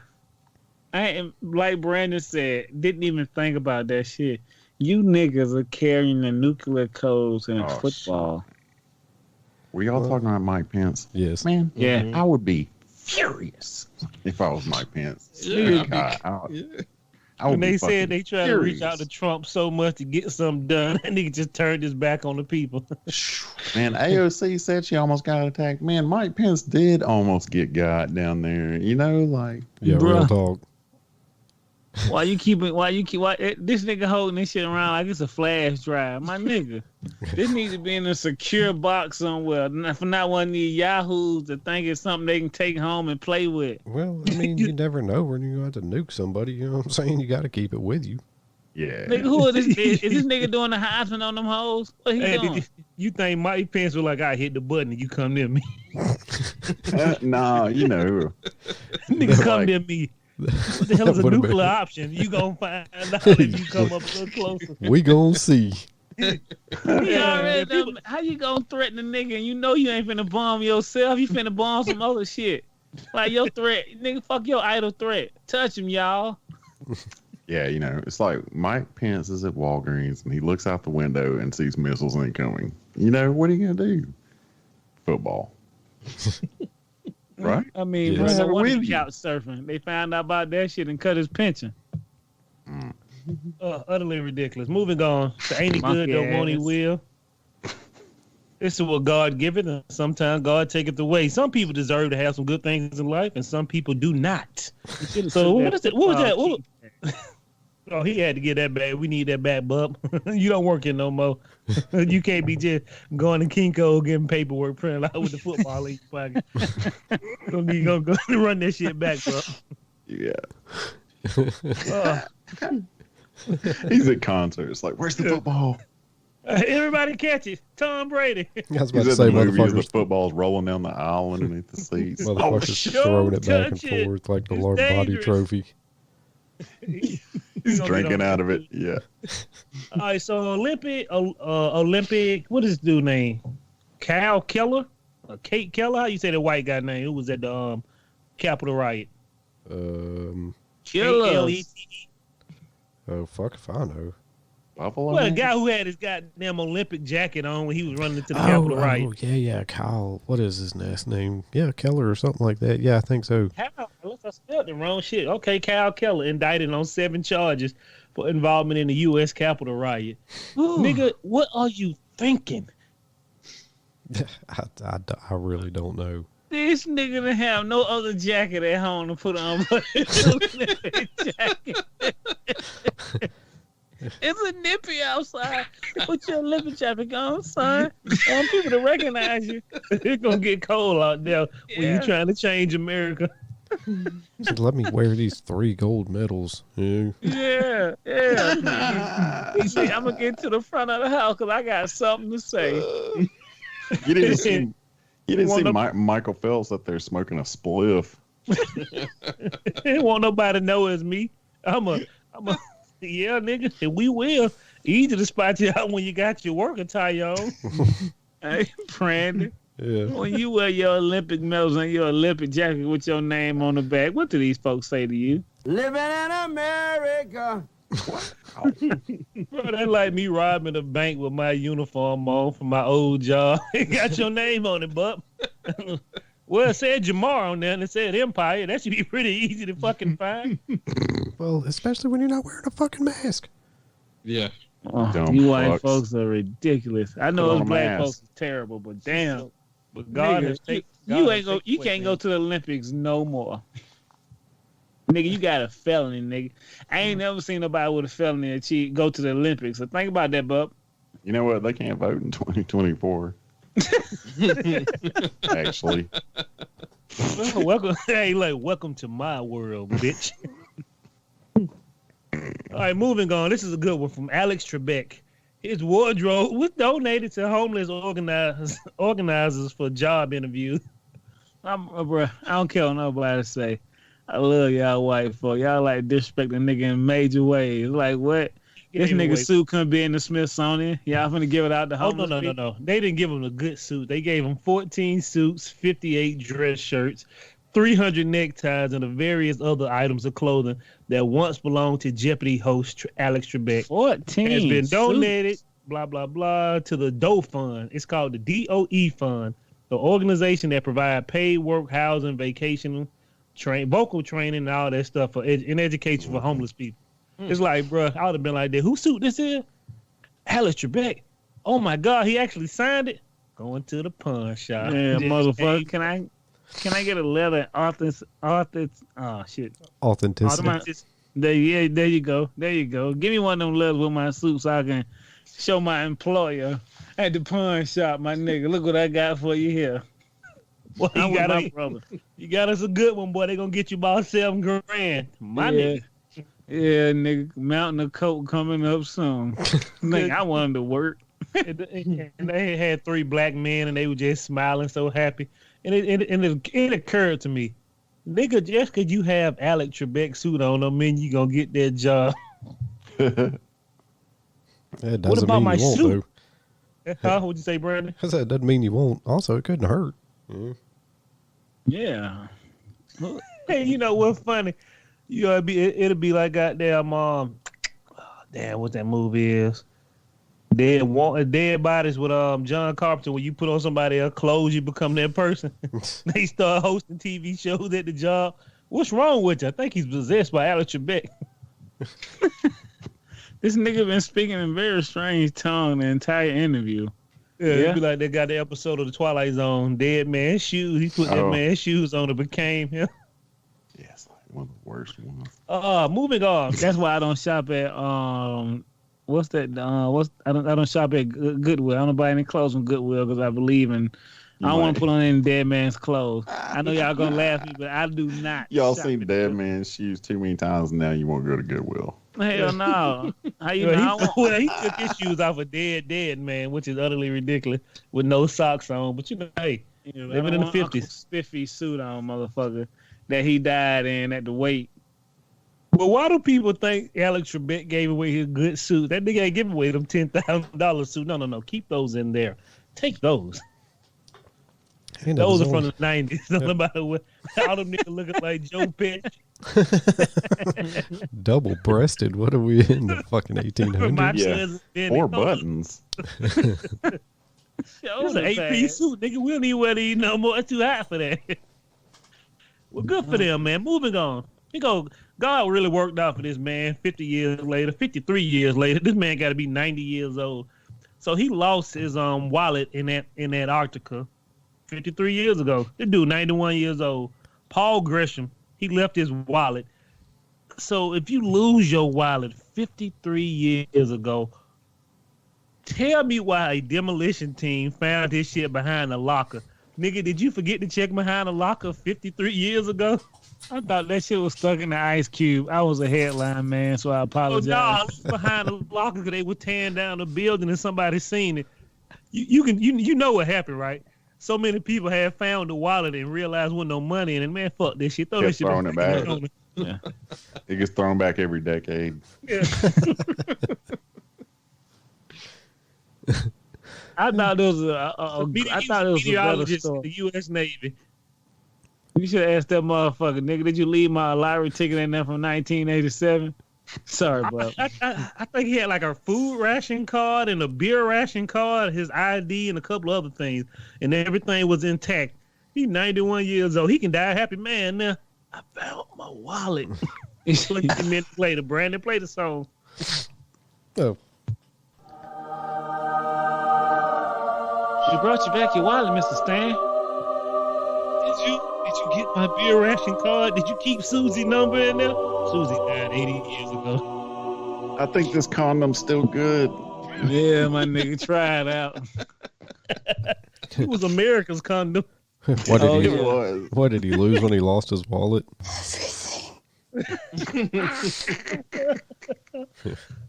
I ain't, like Brandon said, didn't even think about that shit. You niggas are carrying the nuclear codes in football. Were y'all talking about Mike Pence? Yes. Man, yeah. I would be furious if I was Mike Pence. When they said they tried to reach out to Trump so much to get something done, that nigga just turned his back on the people. Man, AOC said she almost got attacked. Man, Mike Pence did almost get got down there. You know, like... Yeah, real talk. Why this nigga holding this shit around like it's a flash drive? My nigga, this needs to be in a secure box somewhere, for not one of these yahoos that think it's something they can take home and play with. Well, I mean, you never know when you're going to have to nuke somebody. You know what I'm saying? You got to keep it with you. Yeah. Nigga, who is this? Is this nigga doing the Heisman on them hoes? What he doing? You think Mike Pence was like, I hit the button and you come near me? Nah, you know. Nigga come near me. What the hell is a nuclear option? You gonna find out if you come up a little closer. We gonna see. How you gonna threaten a nigga and you know you ain't finna bomb yourself? You finna bomb some other shit. Like your threat, nigga, fuck your idle threat. Touch him, y'all. Yeah, you know, it's like Mike Pence is at Walgreens and he looks out the window and sees missiles incoming. You know, what are you gonna do? Football. Right? I mean, yes. no wonder he couch surfing. They found out about that shit and cut his pension. Utterly ridiculous. Moving on. So ain't he good, don't want he will. This is what God giveth, and sometimes God taketh away. Some people deserve to have some good things in life, and some people do not. So what is it? What was that? Oh, he had to get that back. We need that back, bub. You don't work here no more. You can't be just going to Kinko getting paperwork printed out with the football in your pocket. Gonna go run that shit back, bub. Yeah. He's at concerts. Like, where's the football? Everybody catch it. Tom Brady. I was about He's to say, at the movie, the motherfuckers. football's rolling down the aisle underneath the seats. Motherfuckers throwing it back and forth like the Lord Body Trophy. He's drinking out of it. Yeah. All right, so Olympic, what is this dude's name? Cal Keller? Kate Keller? How you say the white guy name? Who was at the Capitol riot? Killer. K-L-E-T-E. Oh, fuck if I know. Buffalo? Well, the guy who had his goddamn Olympic jacket on when he was running into the Capitol riot. Oh, yeah, Kyle. What is his last name? Yeah, Keller or something like that. Yeah, I think so. Unless I spelled the wrong shit. Okay, Kyle Keller indicted on 7 charges for involvement in the U.S. Capitol riot. Nigga, what are you thinking? I really don't know. This nigga didn't have no other jacket at home to put on but his Olympic jacket. It's a nippy outside. Put your Olympic jacket on, son. I want people to recognize you. It's going to get cold out there when you're trying to change America. Just let me wear these 3 gold medals. Yeah. He said, I'm going to get to the front of the house because I got something to say. You didn't see Michael Phelps up there smoking a spliff. Ain't want nobody to know it's me. I'm a yeah, nigga, and we will. Easy to spot you out when you got your work attire on. Hey, Brandon. Yeah. When you wear your Olympic medals and your Olympic jacket with your name on the back, what do these folks say to you? Living in America. Bro, that's like me robbing a bank with my uniform on from my old job. It got your name on it, bub. Well, it said Jamar on there and it said Empire. That should be pretty easy to fucking find. Well, especially when you're not wearing a fucking mask. Yeah. You white folks are ridiculous. I know us black mask. folks is terrible, but damn. But God Nigga, has taken. you can't go to the Olympics no more. Nigga, you got a felony, nigga. I ain't never seen nobody with a felony go to the Olympics. So think about that, bub. You know what? They can't vote in 2024. Actually. Well, welcome to my world, bitch. All right, moving on. This is a good one from Alex Trebek. His wardrobe was donated to homeless organizers for job interviews. Bro, I don't care what nobody say. I love y'all white folk. Y'all like disrespect a nigga in major ways. Like what? This nigga suit couldn't be in the Smithsonian. Y'all finna give it out to homeless people? No. They didn't give him a good suit. They gave him 14 suits, 58 dress shirts, 300 neckties, and the various other items of clothing that once belonged to Jeopardy host Alex Trebek. 14 has been donated, blah, blah, blah, to the DOE Fund. It's called the DOE Fund, the organization that provides paid work, housing, vacation, vocal training, and all that stuff in education for homeless people. It's like, bro, I would have been like that. Whose suit this is? Alex Trebek. Oh, my God, he actually signed it? Going to the pawn shop. Yeah, motherfucker. Can I get a letter? Authenticity. There you go. Give me one of them letters with my suit so I can show my employer at the pawn shop, my nigga. Look what I got for you here. Boy, you got us a good one, boy. They gonna get you about $7,000. Nigga. Yeah, nigga. Mountain of coke coming up soon. Nigga, I wanted to work. And they had 3 black men, and they were just smiling so happy. And it occurred to me, nigga, just because you have Alex Trebek suit on, don't mean you gonna get that job. What about my suit? What'd you say, Brandon? I said, doesn't mean you won't. Also, it couldn't hurt. Yeah. Hey, you know what's funny? It'll be like goddamn what that movie is? Dead Bodies with John Carpenter. When you put on somebody else's clothes, you become that person. They start hosting TV shows at the job. What's wrong with you? I think he's possessed by Alex Trebek. This nigga been speaking in very strange tone the entire interview. Yeah, it'd be like they got the episode of The Twilight Zone, Dead Man's Shoes. He put that man's shoes on and became him. Yes, like one of the worst ones. Moving on. That's why I don't shop at what's that? I don't shop at Goodwill. I don't buy any clothes from Goodwill because I believe in. I don't want to put on any dead man's clothes. I know y'all gonna laugh at me, but I do not. Y'all seen dead man's shoes too many times, and now you won't go to Goodwill. Hell no. How you know? He took his shoes off a dead man, which is utterly ridiculous, with no socks on. But hey, living in the 50s. Spiffy suit on, motherfucker, that he died in at the wake. Well, why do people think Alex Trebek gave away his good suit? That nigga ain't giving away them $10,000 suit. No. Keep those in there. Take those. Those are from the 90s. All them niggas looking like Joe Pesci. Double-breasted. What are we in the fucking 1800s? Yeah. 4 buttons. It was an 8-piece suit, nigga. We don't even wear these no more. It's too hot for that. Well, good for them, man. Moving on. God really worked out for this man 53 years later. This man got to be 90 years old. So he lost his wallet in Antarctica 53 years ago. This dude, 91 years old. Paul Gresham, he left his wallet. So if you lose your wallet 53 years ago, tell me why a demolition team found his shit behind a locker. Nigga, did you forget to check behind the locker 53 years ago? I thought that shit was stuck in the ice cube. I was a headline man, so I apologize. Oh, nah, I was behind the locker because they were tearing down the building and somebody seen it. You know what happened, right? So many people had found the wallet and realized wasn't no money in it. Man, fuck this shit. Throw this shit throwing it back. Yeah. It gets thrown back every decade. Yeah. I thought it was a better story. The U.S. Navy. You should ask that motherfucker, nigga. Did you leave my lottery ticket in there from 1987? Sorry, bro. I think he had like a food ration card and a beer ration card, his ID, and a couple other things, and everything was intact. He's 91 years old. He can die a happy man now. I found my wallet. He's like, you meant to play the Brandon, play the song. Oh. She brought you back your wallet, Mr. Stan. Did you get my beer ration card? Did you keep Susie's number in there? Susie died 80 years ago. I think this condom's still good. Yeah, my nigga, try it out. It was America's condom. What did he lose when he lost his wallet?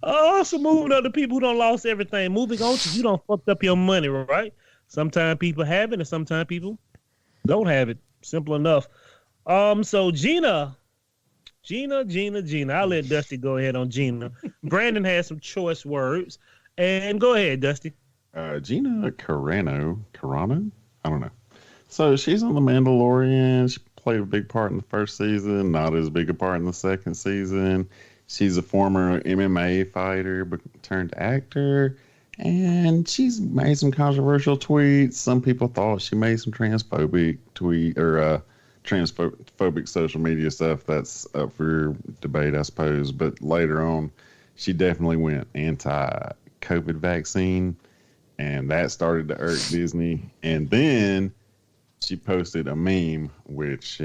Oh, so moving on to people who don't lost everything. Moving on to you don't fucked up your money, right? Sometimes people have it and sometimes people don't have it. Simple enough. So Gina. I'll let Dusty go ahead on Gina. Brandon has some choice words. And go ahead, Dusty. Gina Curano? I don't know. So she's on The Mandalorian. She played a big part in the first season, not as big a part in the second season. She's a former MMA fighter, but turned actor. And she's made some controversial tweets. Some people thought she made some transphobic transphobic social media stuff. That's up for debate, I suppose. But later on, she definitely went anti-COVID vaccine, and that started to irk Disney. And then she posted a meme, which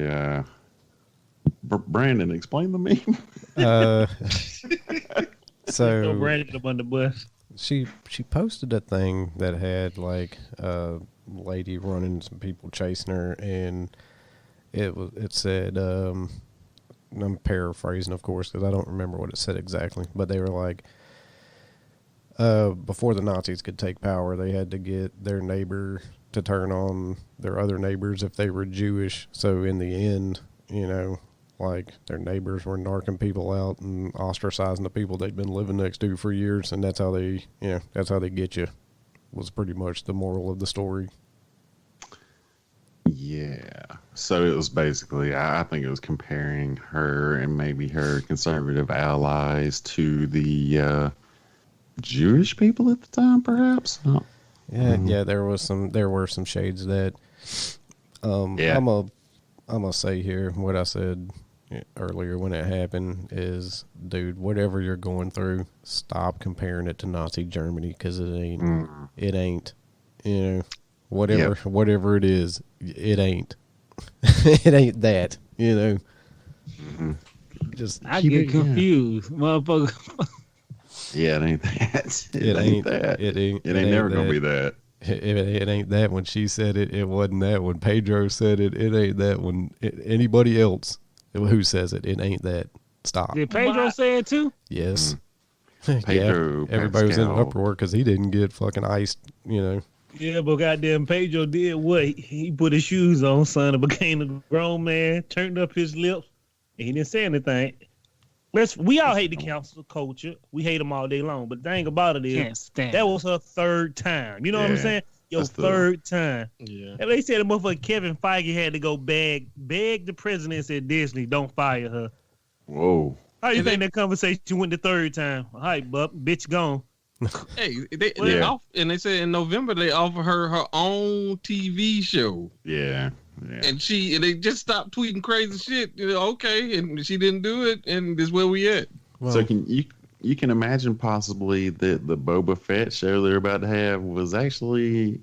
Brandon, explain the meme. So Brandon up on the bus. She posted a thing that had like a lady running, some people chasing her, and it said I'm paraphrasing, of course, because I don't remember what it said exactly, but they were like, before the Nazis could take power, they had to get their neighbor to turn on their other neighbors if they were Jewish. So in the end, like their neighbors were narking people out and ostracizing the people they'd been living next to for years, and that's how they get you. Was pretty much the moral of the story. Yeah. So it was basically, I think it was comparing her and maybe her conservative allies to the Jewish people at the time, perhaps. Yeah. There were some shades of that. Yeah. I'm gonna say here what I said earlier when it happened is, dude, whatever you're going through, stop comparing it to Nazi Germany, because it ain't, whatever it is, it ain't, it ain't that, Mm-hmm. Just I get confused, motherfucker. Yeah, it ain't that. It ain't that. It ain't never gonna be that. It ain't that when she said it. It wasn't that when Pedro said it. It ain't that when anybody else who says it. It ain't that. Stop. Did Pedro say it too? Yes. Pedro, everybody was in an uproar because he didn't get fucking iced. Yeah, but goddamn Pedro did what? He put his shoes on, son, and became a grown man, turned up his lips, and he didn't say anything. We all hate the council culture. We hate them all day long. But the thing about it is, that was her third time. You know what I'm saying? Your third time. Yeah. And they said the motherfucker Kevin Feige had to go beg the president at Disney, don't fire her. Whoa. How you think that conversation went the third time? All right, bub, bitch gone. Hey, they said in November they offered her own TV show. Yeah. And they just stopped tweeting crazy shit. Okay, and she didn't do it, and this is where we at. Well, so you can imagine possibly that the Boba Fett show they're about to have was actually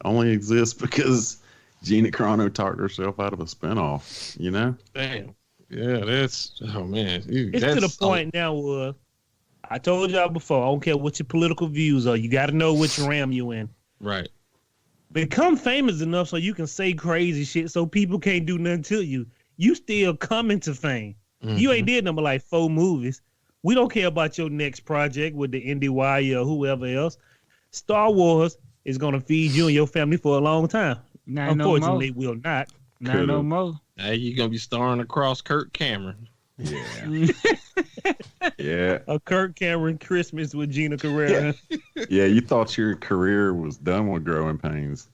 only exists because Gina Carano talked herself out of a spinoff. Damn. Yeah, that's man. It's to the point now. I told y'all before. I don't care what your political views are. You got to know which ram you in. Right. become famous enough so you can say crazy shit so people can't do nothing to you. You still coming to fame. Mm-hmm. You ain't did number like 4 movies. We don't care about your next project with the NDY or whoever else. Star Wars is going to feed you and your family for a long time. Unfortunately, will not. Not no more. Now you're going to be starring across Kirk Cameron. Yeah. Yeah. A Kirk Cameron Christmas with Gina Curano. Yeah, you thought your career was done with Growing Pains.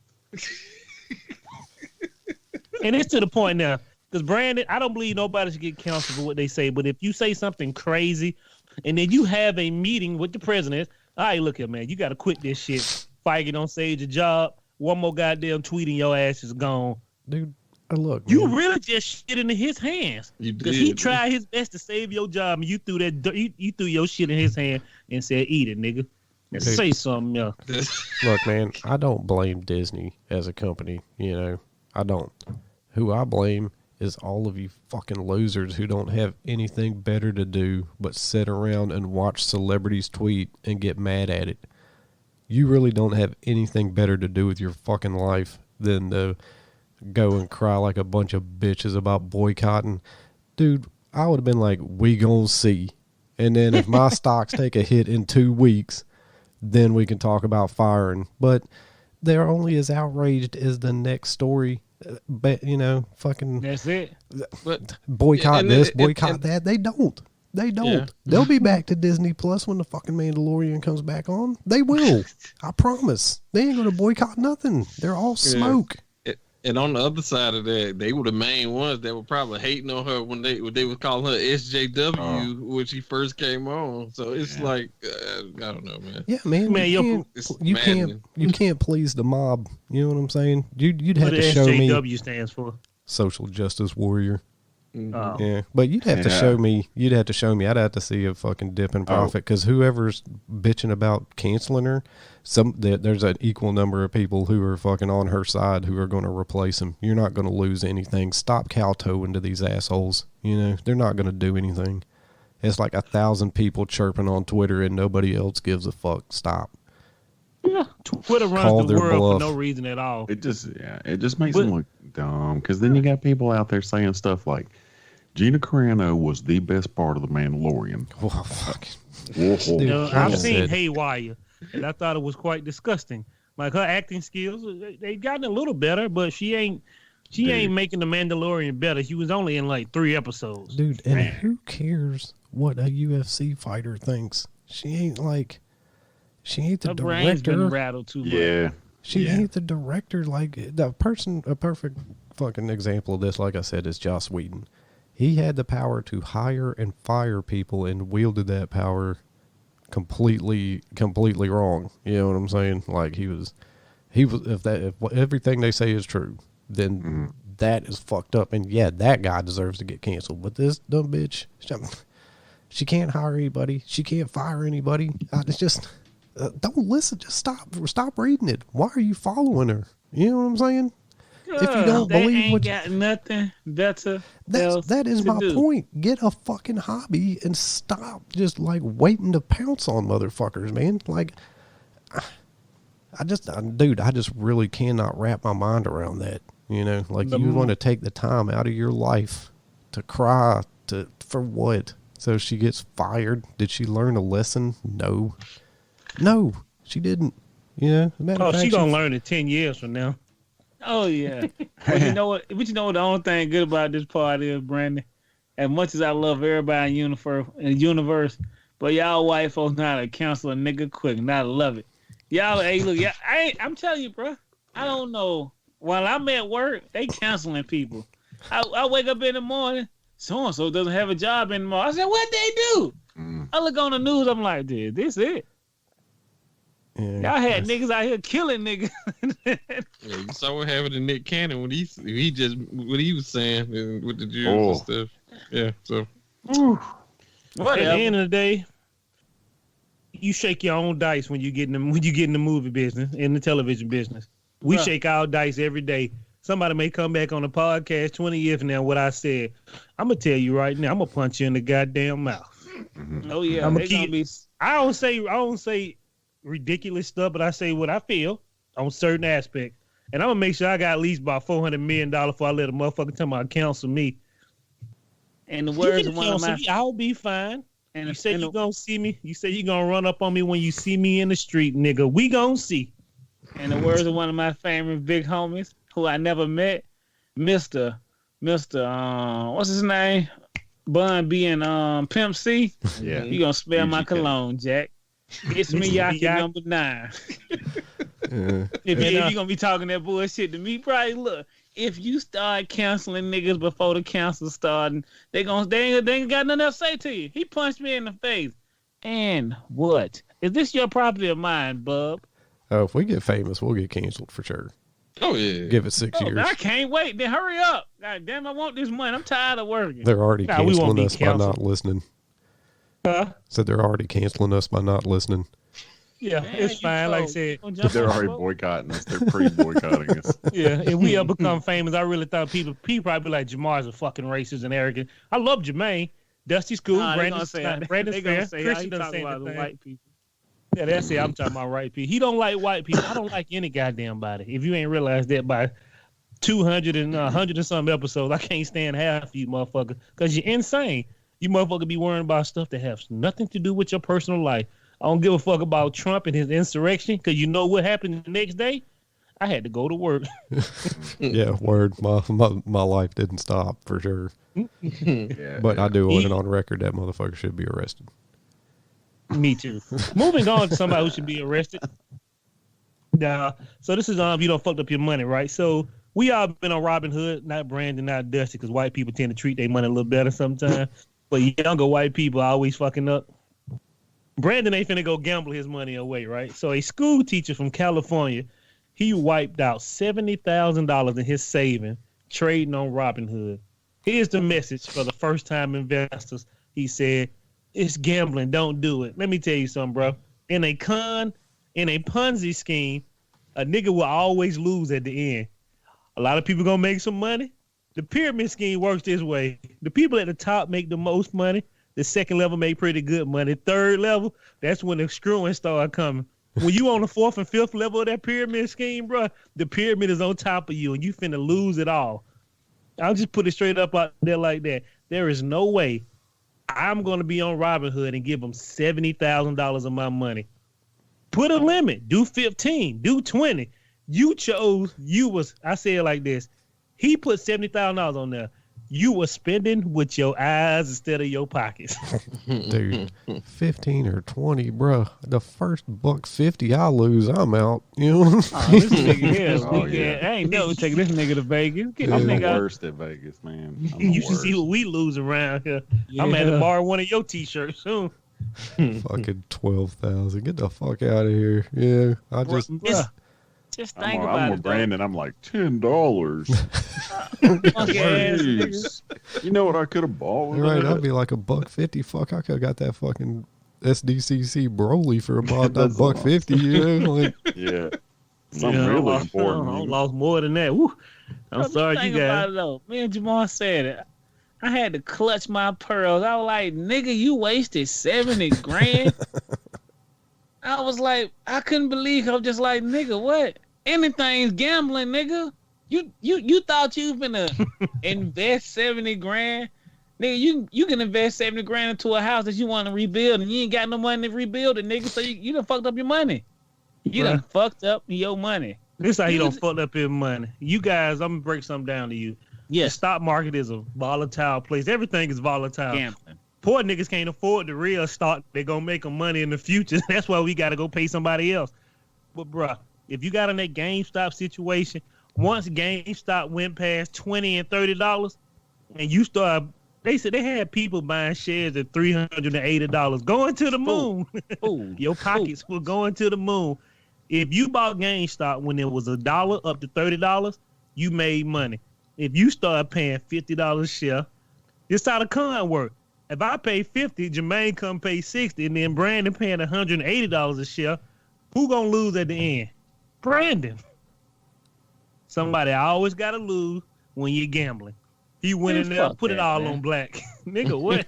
And it's to the point now. Because Brandon, I don't believe nobody should get canceled for what they say. But if you say something crazy and then you have a meeting with the president, all right, look here, man, you got to quit this shit. Feige don't save your job. One more goddamn tweet and your ass is gone. Dude, look. You man. really just shit into his hands. Because he tried his best to save your job and you threw you threw your shit in his hand and said, eat it, nigga. And say something, yeah. Look, man, I don't blame Disney as a company, you know. I don't. Who I blame is all of you fucking losers who don't have anything better to do but sit around and watch celebrities tweet and get mad at it. You really don't have anything better to do with your fucking life than to go and cry like a bunch of bitches about boycotting. Dude, I would have been like, we gonna see. And then if my stocks take a hit in 2 weeks, then we can talk about firing. But they're only as outraged as the next story. But, you know, fucking... That's it. But boycott this, boycott that. They don't. They don't. Yeah. They'll be back to Disney Plus when the fucking Mandalorian comes back on. They will. I promise. They ain't going to boycott nothing. They're all smoke. And on the other side of that, they were the main ones that were probably hating on her when they were calling her SJW when she first came on. So it's like I don't know, man. Yeah, man. You can't please the mob. You know what I'm saying? You'd have to show me. What SJW stands for? Social justice warrior. Mm-hmm. Yeah, but you'd have to show me. You'd have to show me. I'd have to see a fucking dip in profit because whoever's bitching about canceling her, there's an equal number of people who are fucking on her side who are going to replace him. You're not going to lose anything. Stop kowtowing to these assholes. You know they're not going to do anything. It's like 1,000 people chirping on Twitter and nobody else gives a fuck. Stop. Yeah, Twitter runs the world for no reason at all. It just makes them look dumb because then you got people out there saying stuff like Gina Curano was the best part of The Mandalorian. Oh, fuck. Dude, I've seen Haywire, and I thought it was quite disgusting. Like her acting skills, they've gotten a little better, but she ain't making The Mandalorian better. She was only in like 3 episodes. Dude, and who cares what a UFC fighter thinks? She ain't the her director. Brain's been rattled too much. Yeah. She ain't the director. Like a perfect fucking example of this, like I said, is Joss Whedon. He had the power to hire and fire people and wielded that power completely wrong. You know what I'm saying? Like he was if everything they say is true, then that is fucked up. And yeah, that guy deserves to get canceled. But this dumb bitch, she can't hire anybody. She can't fire anybody. It's just don't listen. Just stop reading it. Why are you following her? You know what I'm saying? If you don't believe what got nothing better. That is my point. Get a fucking hobby and stop just like waiting to pounce on motherfuckers, man. Like, I just really cannot wrap my mind around that. You know, like you want to take the time out of your life to cry for what? So she gets fired. Did she learn a lesson? No, she didn't. You know. She's gonna learn it 10 years from now. Oh yeah. But you know what? But you know what? The only thing good about this part is, Brandon. As much as I love everybody in the universe, but y'all white folks know how to cancel a nigga quick, and I love it. Y'all, hey, look, I'm telling you, bro. I don't know. While I'm at work, they canceling people. I wake up in the morning, so and so doesn't have a job anymore. I said, what they do? I look on the news. I'm like, dude, this it. Yeah, y'all had niggas out here killing niggas. Yeah, you saw what happened to Nick Cannon when he what he was saying with the Jews and stuff. Yeah, so at the end of the day, you shake your own dice when you get in the movie business, in the television business. We shake our dice every day. Somebody may come back on the podcast 20 years from now. What I said, I'm gonna tell you right now. I'm gonna punch you in the goddamn mouth. Oh yeah, I don't say ridiculous stuff, but I say what I feel on certain aspects. And I'm gonna make sure I got at least about $400 million before I let a motherfucker tell my counsel me. And the words of one of my, I'll be fine. and You say you gonna see me. You say you gonna run up on me when you see me in the street, nigga. We gonna see. and the words of one of my favorite big homies who I never met, Mr. What's his name? Bun B and Pimp C. Yeah. You gonna spare my UGK. cologne, Jack. It's Miyake number 9. If you gonna be talking that bullshit to me, probably look. If you start canceling niggas before the council starting, they ain't got nothing else to say to you. He punched me in the face. And what? Is this your property or mine, bub? Oh, if we get famous, we'll get canceled for sure. Oh yeah. Give it 6 years. I can't wait. Then hurry up. God damn, I want this money. I'm tired of working. They're already Nah, we won't canceling be us by canceled. not listening. Huh? Said they're already canceling us by not listening. Yeah, Man, it's you fine. Like I so- said, gonna jump They're on the already boat? boycotting us. They're pre-boycotting us. yeah, if we ever become famous, I really thought people probably be like, Jamar's a fucking racist and arrogant. I love Jermaine. Dusty's cool. Nah, they Brandon's gonna say, Brandon's they gonna fair. say Christian he done talking said about the the thing. white people. Yeah, that's it. I'm talking about white people. He don't like white people. I don't like any goddamn body. If you ain't realized that by 200 and 100 and some episodes, I can't stand half of you motherfuckers because you're insane. You motherfucker be worrying about stuff that has nothing to do with your personal life. I don't give a fuck about Trump and his insurrection because you know what happened the next day? I had to go to work. Yeah, word. My life didn't stop for sure. Yeah, But I do want He- it on record that motherfucker should be arrested. Me too. Moving on to somebody who should be arrested. Now, so this is you don't fucked up your money, right? So we all been on Robin Hood, not Brandon, not Dusty, because white people tend to treat their money a little better sometimes. But younger white people are always fucking up. Brandon ain't finna go gamble his money away, right? So a school teacher from California, he wiped out $70,000 in his savings trading on Robin Hood. Here's the message for the first time investors. He said, it's gambling. Don't do it. Let me tell you something, bro. In a Ponzi scheme, a nigga will always lose at the end. A lot of people gonna make some money. The pyramid scheme works this way. The people at the top make the most money. The second level make pretty good money. Third level, that's when the screwing start coming. When you on the fourth and fifth level of that pyramid scheme, bro, the pyramid is on top of you and you finna lose it all. I'll just put it straight up out there like that. There is no way I'm going to be on Robinhood and give them $70,000 of my money. Put a limit. Do 15. Do 20. You chose. I say it like this. He put $70,000 on there. You were spending with your eyes instead of your pockets. Dude, 15 or 20, bruh. The first $1.50 I lose, I'm out. You know what I'm Oh, saying? this nigga here. Oh, yeah. I ain't never taking this nigga to Vegas. Get I'm this the nigga out. worst at Vegas, man. I'm the You should see worst. what we lose around here. I'm going to have to borrow one of your T-shirts soon. Fucking 12,000. Get the fuck out of here. Yeah, I just... Bruh. Just I'm think with about it. though. Brandon. I'm like $10. Punk ass nigga. Jeez. You know what I could have bought? with You're right, that? I'd be like $1.50. Fuck, I could have got that fucking SDCC Broly for about that That's a lot. $1.50, you know? Like, Yeah. Something Yeah, I really lost, important. I you know? lost more than that. Woo. I'm Just sorry, think you about guys. it, though. Me and Jamal said it. I had to clutch my pearls. I was like, nigga, you wasted 70 grand. I was like, I couldn't believe. I was just like, nigga, what? Anything's gambling, nigga. You thought you finna invest 70 grand? Nigga, you can invest 70 grand into a house that you want to rebuild and you ain't got no money to rebuild it, nigga. So you done fucked up your money. You done fucked up your money. This how he don't fuck up his money. You guys, I'm gonna break something down to you. The Yes, stock market is a volatile place. Everything is volatile. gambling. Poor niggas can't afford the real stock. They're gonna make them money in the future. That's why we gotta go pay somebody else. But bruh, if you got in that GameStop situation, once GameStop went past $20 and $30, and you start, they said they had people buying shares at $380, going to the moon. Ooh, Your pockets were going to the moon. If you bought GameStop when it was $1 up to $30, you made money. If you start paying $50 a share, this how the con work. If I pay $50, Jermaine come pay $60, and then Brandon paying $180 a share, who gonna lose at the end? Brandon. Somebody always gotta lose when you're gambling. He went in there, fuck put it that, all man. on black. Nigga, what?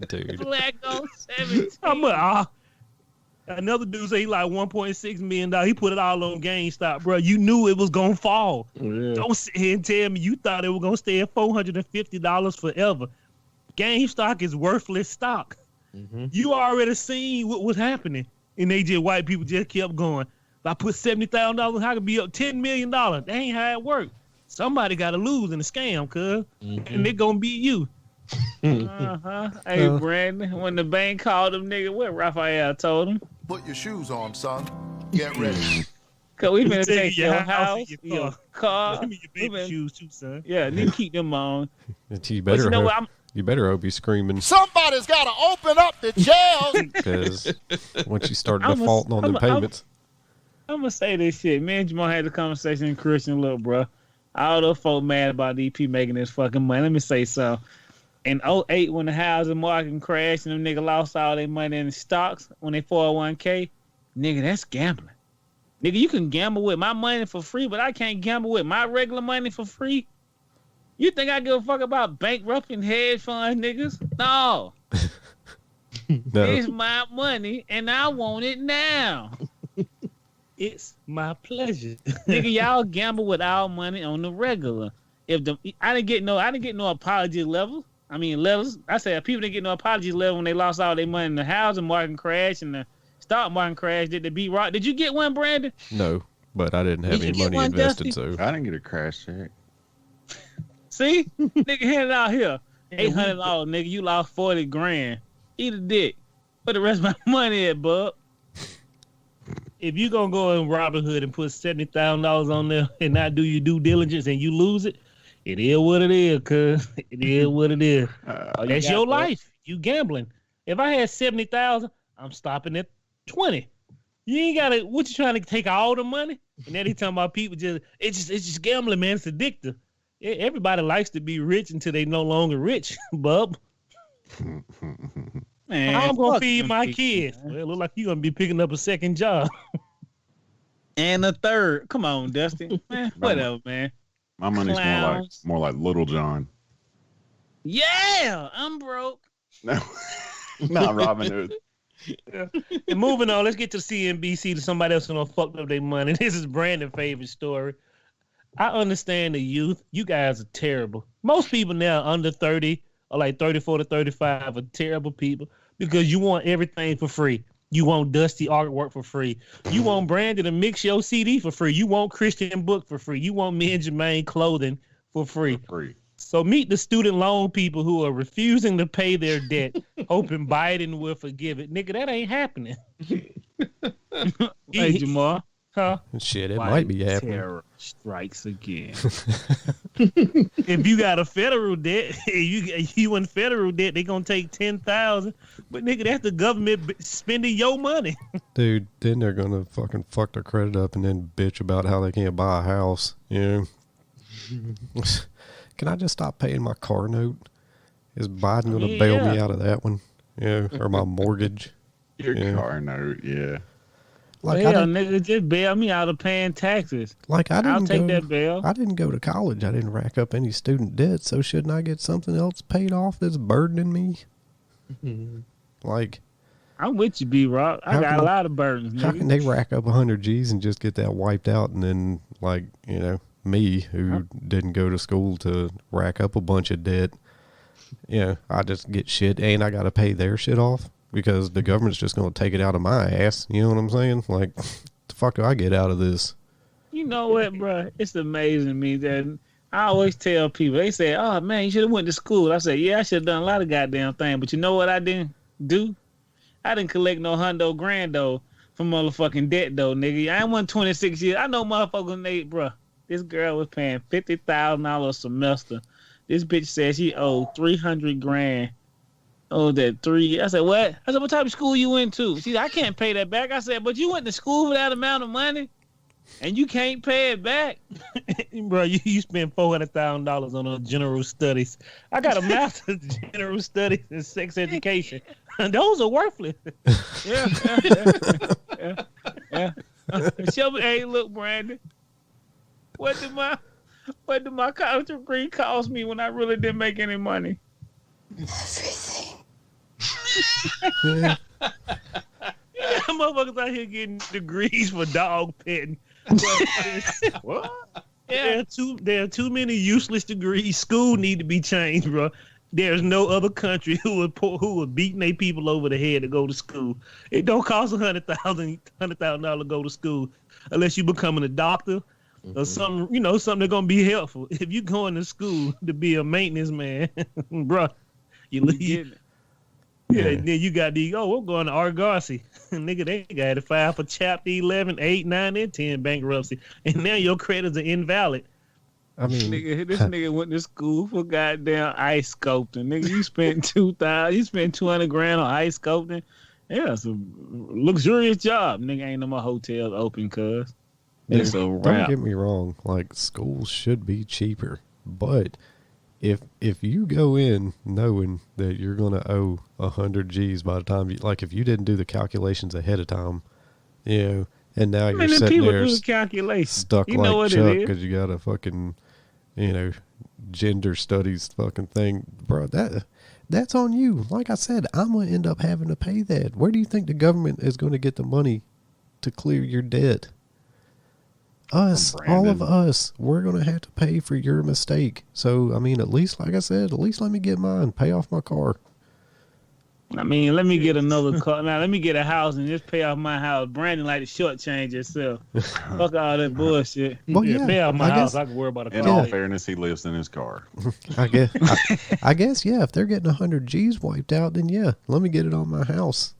dude. Black on 17. Another dude say he like $1.6 million. He put it all on GameStop, bro. You knew it was gonna fall. Yeah. Don't sit here and tell me you thought it was gonna stay at $450 forever. GameStop is worthless stock. Mm-hmm. You already seen what was happening, and white people just kept going. If I put $70,000, I could be up $10 million. That ain't how it works. Somebody got to lose in the scam, cuz, and it gonna be you. Hey, Brandon, when the bank called him, nigga, what Raphael told him? Put your shoes on, son. Get ready. Cause we finna Take take your your house, house, your your car. Give me your baby shoes too, son. Yeah, need to keep them on. You But you know what? you better hope he's screaming Somebody's got to open up the jail. because once you start defaulting on the payments. I'm gonna say this shit. Me and Jamal had a conversation in Christian. Look, bro, all those folk mad about EP making this fucking money. Let me say something. In 2008, when the housing market crashed and them niggas lost all their money in the stocks when they 401k, nigga, that's gambling. Nigga, you can gamble with my money for free, but I can't gamble with my regular money for free. You think I give a fuck about bankrupting hedge fund niggas? No. No. It's my money, and I want it now. It's my pleasure. Nigga, y'all gamble with our money on the regular. I didn't get no apology level. I mean levels. I said people didn't get no apology level when they lost all their money in the housing market crash and the stock market crash. Did they beat rock? Did you get one, Brandon? No, but I didn't have Did you any get money one, invested, Dusty? so I didn't get a crash check. See, nigga, hand it out here. $800, nigga. You lost 40 grand. Eat a dick. Where the rest of my money at, bub? If you gonna go in Robinhood and put $70,000 on there and not do your due diligence and you lose it, it is what it is, cuz. It is what it is. That's your life. You gambling. If I had 70,000, I'm stopping at 20. You ain't gotta. What you trying to take all the money? And then he talking about people it's just gambling, man. It's addictive. Everybody likes to be rich until they no longer rich, bub. Man, how I'm gonna fuck feed them my people, kids? man. Well, it look like you gonna be picking up a second job. And a third. Come on, Dusty. Man, whatever, man. My money's more like Little John. Yeah, I'm broke. No, not Robin Hood. Yeah. And moving on, let's get to CNBC to somebody else who done fucked up their money. This is Brandon's favorite story. I understand the youth. You guys are terrible. Most people now under 30 or like 34 to 35 are terrible people because you want everything for free. You want Dusty artwork for free. You want Brandon to mix your CD for free. You want Christian book for free. You want me and Jermaine clothing for free. So meet the student loan people who are refusing to pay their debt, hoping Biden will forgive it. Nigga, that ain't happening. Hey, Jamal. Huh? Shit, it might be happening. Terror strikes again. If you got a federal debt, you in federal debt, they gonna take 10,000. But nigga, that's the government spending your money. Dude, then they're gonna fucking fuck their credit up and then bitch about how they can't buy a house. You know? Can I just stop paying my car note? Is Biden gonna bail me out of that one? Yeah, or my mortgage? Your car note, yeah. Like, hell, nigga, just bail me out of paying taxes. Like I'll take that bail. I didn't go to college. I didn't rack up any student debt, so shouldn't I get something else paid off that's burdening me? Like, I'm with you, B-Rock. I got a lot of burdens, nigga. How can they rack up 100 G's and just get that wiped out, and then, like, you know, me, who didn't go to school to rack up a bunch of debt, I just get shit, and I got to pay their shit off? Because the government's just going to take it out of my ass. You know what I'm saying? Like, the fuck do I get out of this? You know what, bro? It's amazing to me that I always tell people, they say, oh, man, you should have went to school. I say, yeah, I should have done a lot of goddamn things. But you know what I didn't do? I didn't collect no $100 grand, though, from motherfucking debt, though, nigga. I ain't won 26 years. I know motherfuckers, bro. This girl was paying $50,000 a semester. This bitch said she owed 300 grand. Oh, that 3 years. I said, what? I said, what type of school you went to? She said, I can't pay that back. I said, but you went to school for that amount of money and you can't pay it back? Bro, you spent $400,000 on general studies. I got a master's in general studies in sex education. Those are worthless. Yeah. Show me, hey, look, Brandon. What did my college degree cost me when I really didn't make any money? Everything. got motherfuckers out here getting degrees for dog petting. What? There are too many useless degrees. School need to be changed, bro. There's no other country who are beating their people over the head to go to school. It don't cost $100,000 to go to school unless you're becoming a doctor or something. Something that's gonna be helpful. If you're going to school to be a maintenance man, bro, you leave. Yeah, then you got we're going to Argosy. Nigga, they got to file for Chapter 11, 8, 9, and 10 bankruptcy. And now your credits are invalid. I mean, this nigga went to school for goddamn ice sculpting. Nigga, you spent $200,000 on ice sculpting. Yeah, it's a luxurious job. Nigga, ain't no more hotels open, cuz. It's a wrap. Don't get me wrong. Like, schools should be cheaper, but if you go in knowing that you're gonna owe 100 G's by the time if you didn't do the calculations ahead of time, and now you're sitting there stuck like Chuck because you got a fucking gender studies fucking thing, bro. That's on you. Like I said, I'm gonna end up having to pay that. Where do you think the government is going to get the money to clear your debt? Us, all of us, we're going to have to pay for your mistake. So, I mean, at least, like I said, let me get mine, pay off my car. I mean, let me get another car. Now, let me get a house and just pay off my house. Brandon like to shortchange yourself. Fuck all that bullshit. Well, pay off my house. I can worry about a car. In all fairness, he lives in his car. I guess, yeah, if they're getting 100 G's wiped out, then yeah, let me get it on my house.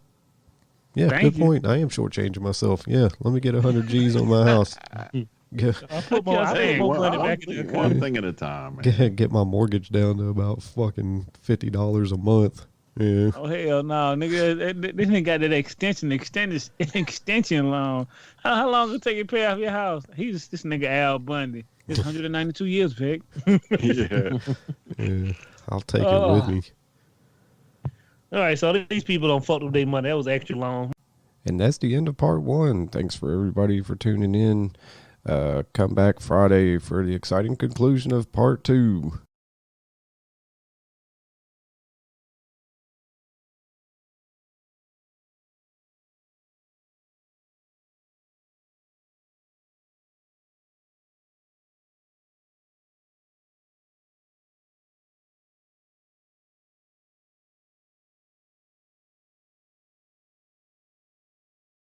Yeah, good point. I am shortchanging myself. Yeah, let me get 100 G's on my house. One thing at a time, man. Get my mortgage down to about fucking $50 a month. Yeah. Oh hell no, nigga! This nigga got that extension loan. How long it take you to pay off your house? He's this nigga Al Bundy. It's 192 years, Vic. Yeah, I'll take it with me. All right, so these people don't fuck with their money. That was extra long. And that's the end of part 1. Thanks for everybody for tuning in. Come back Friday for the exciting conclusion of part 2.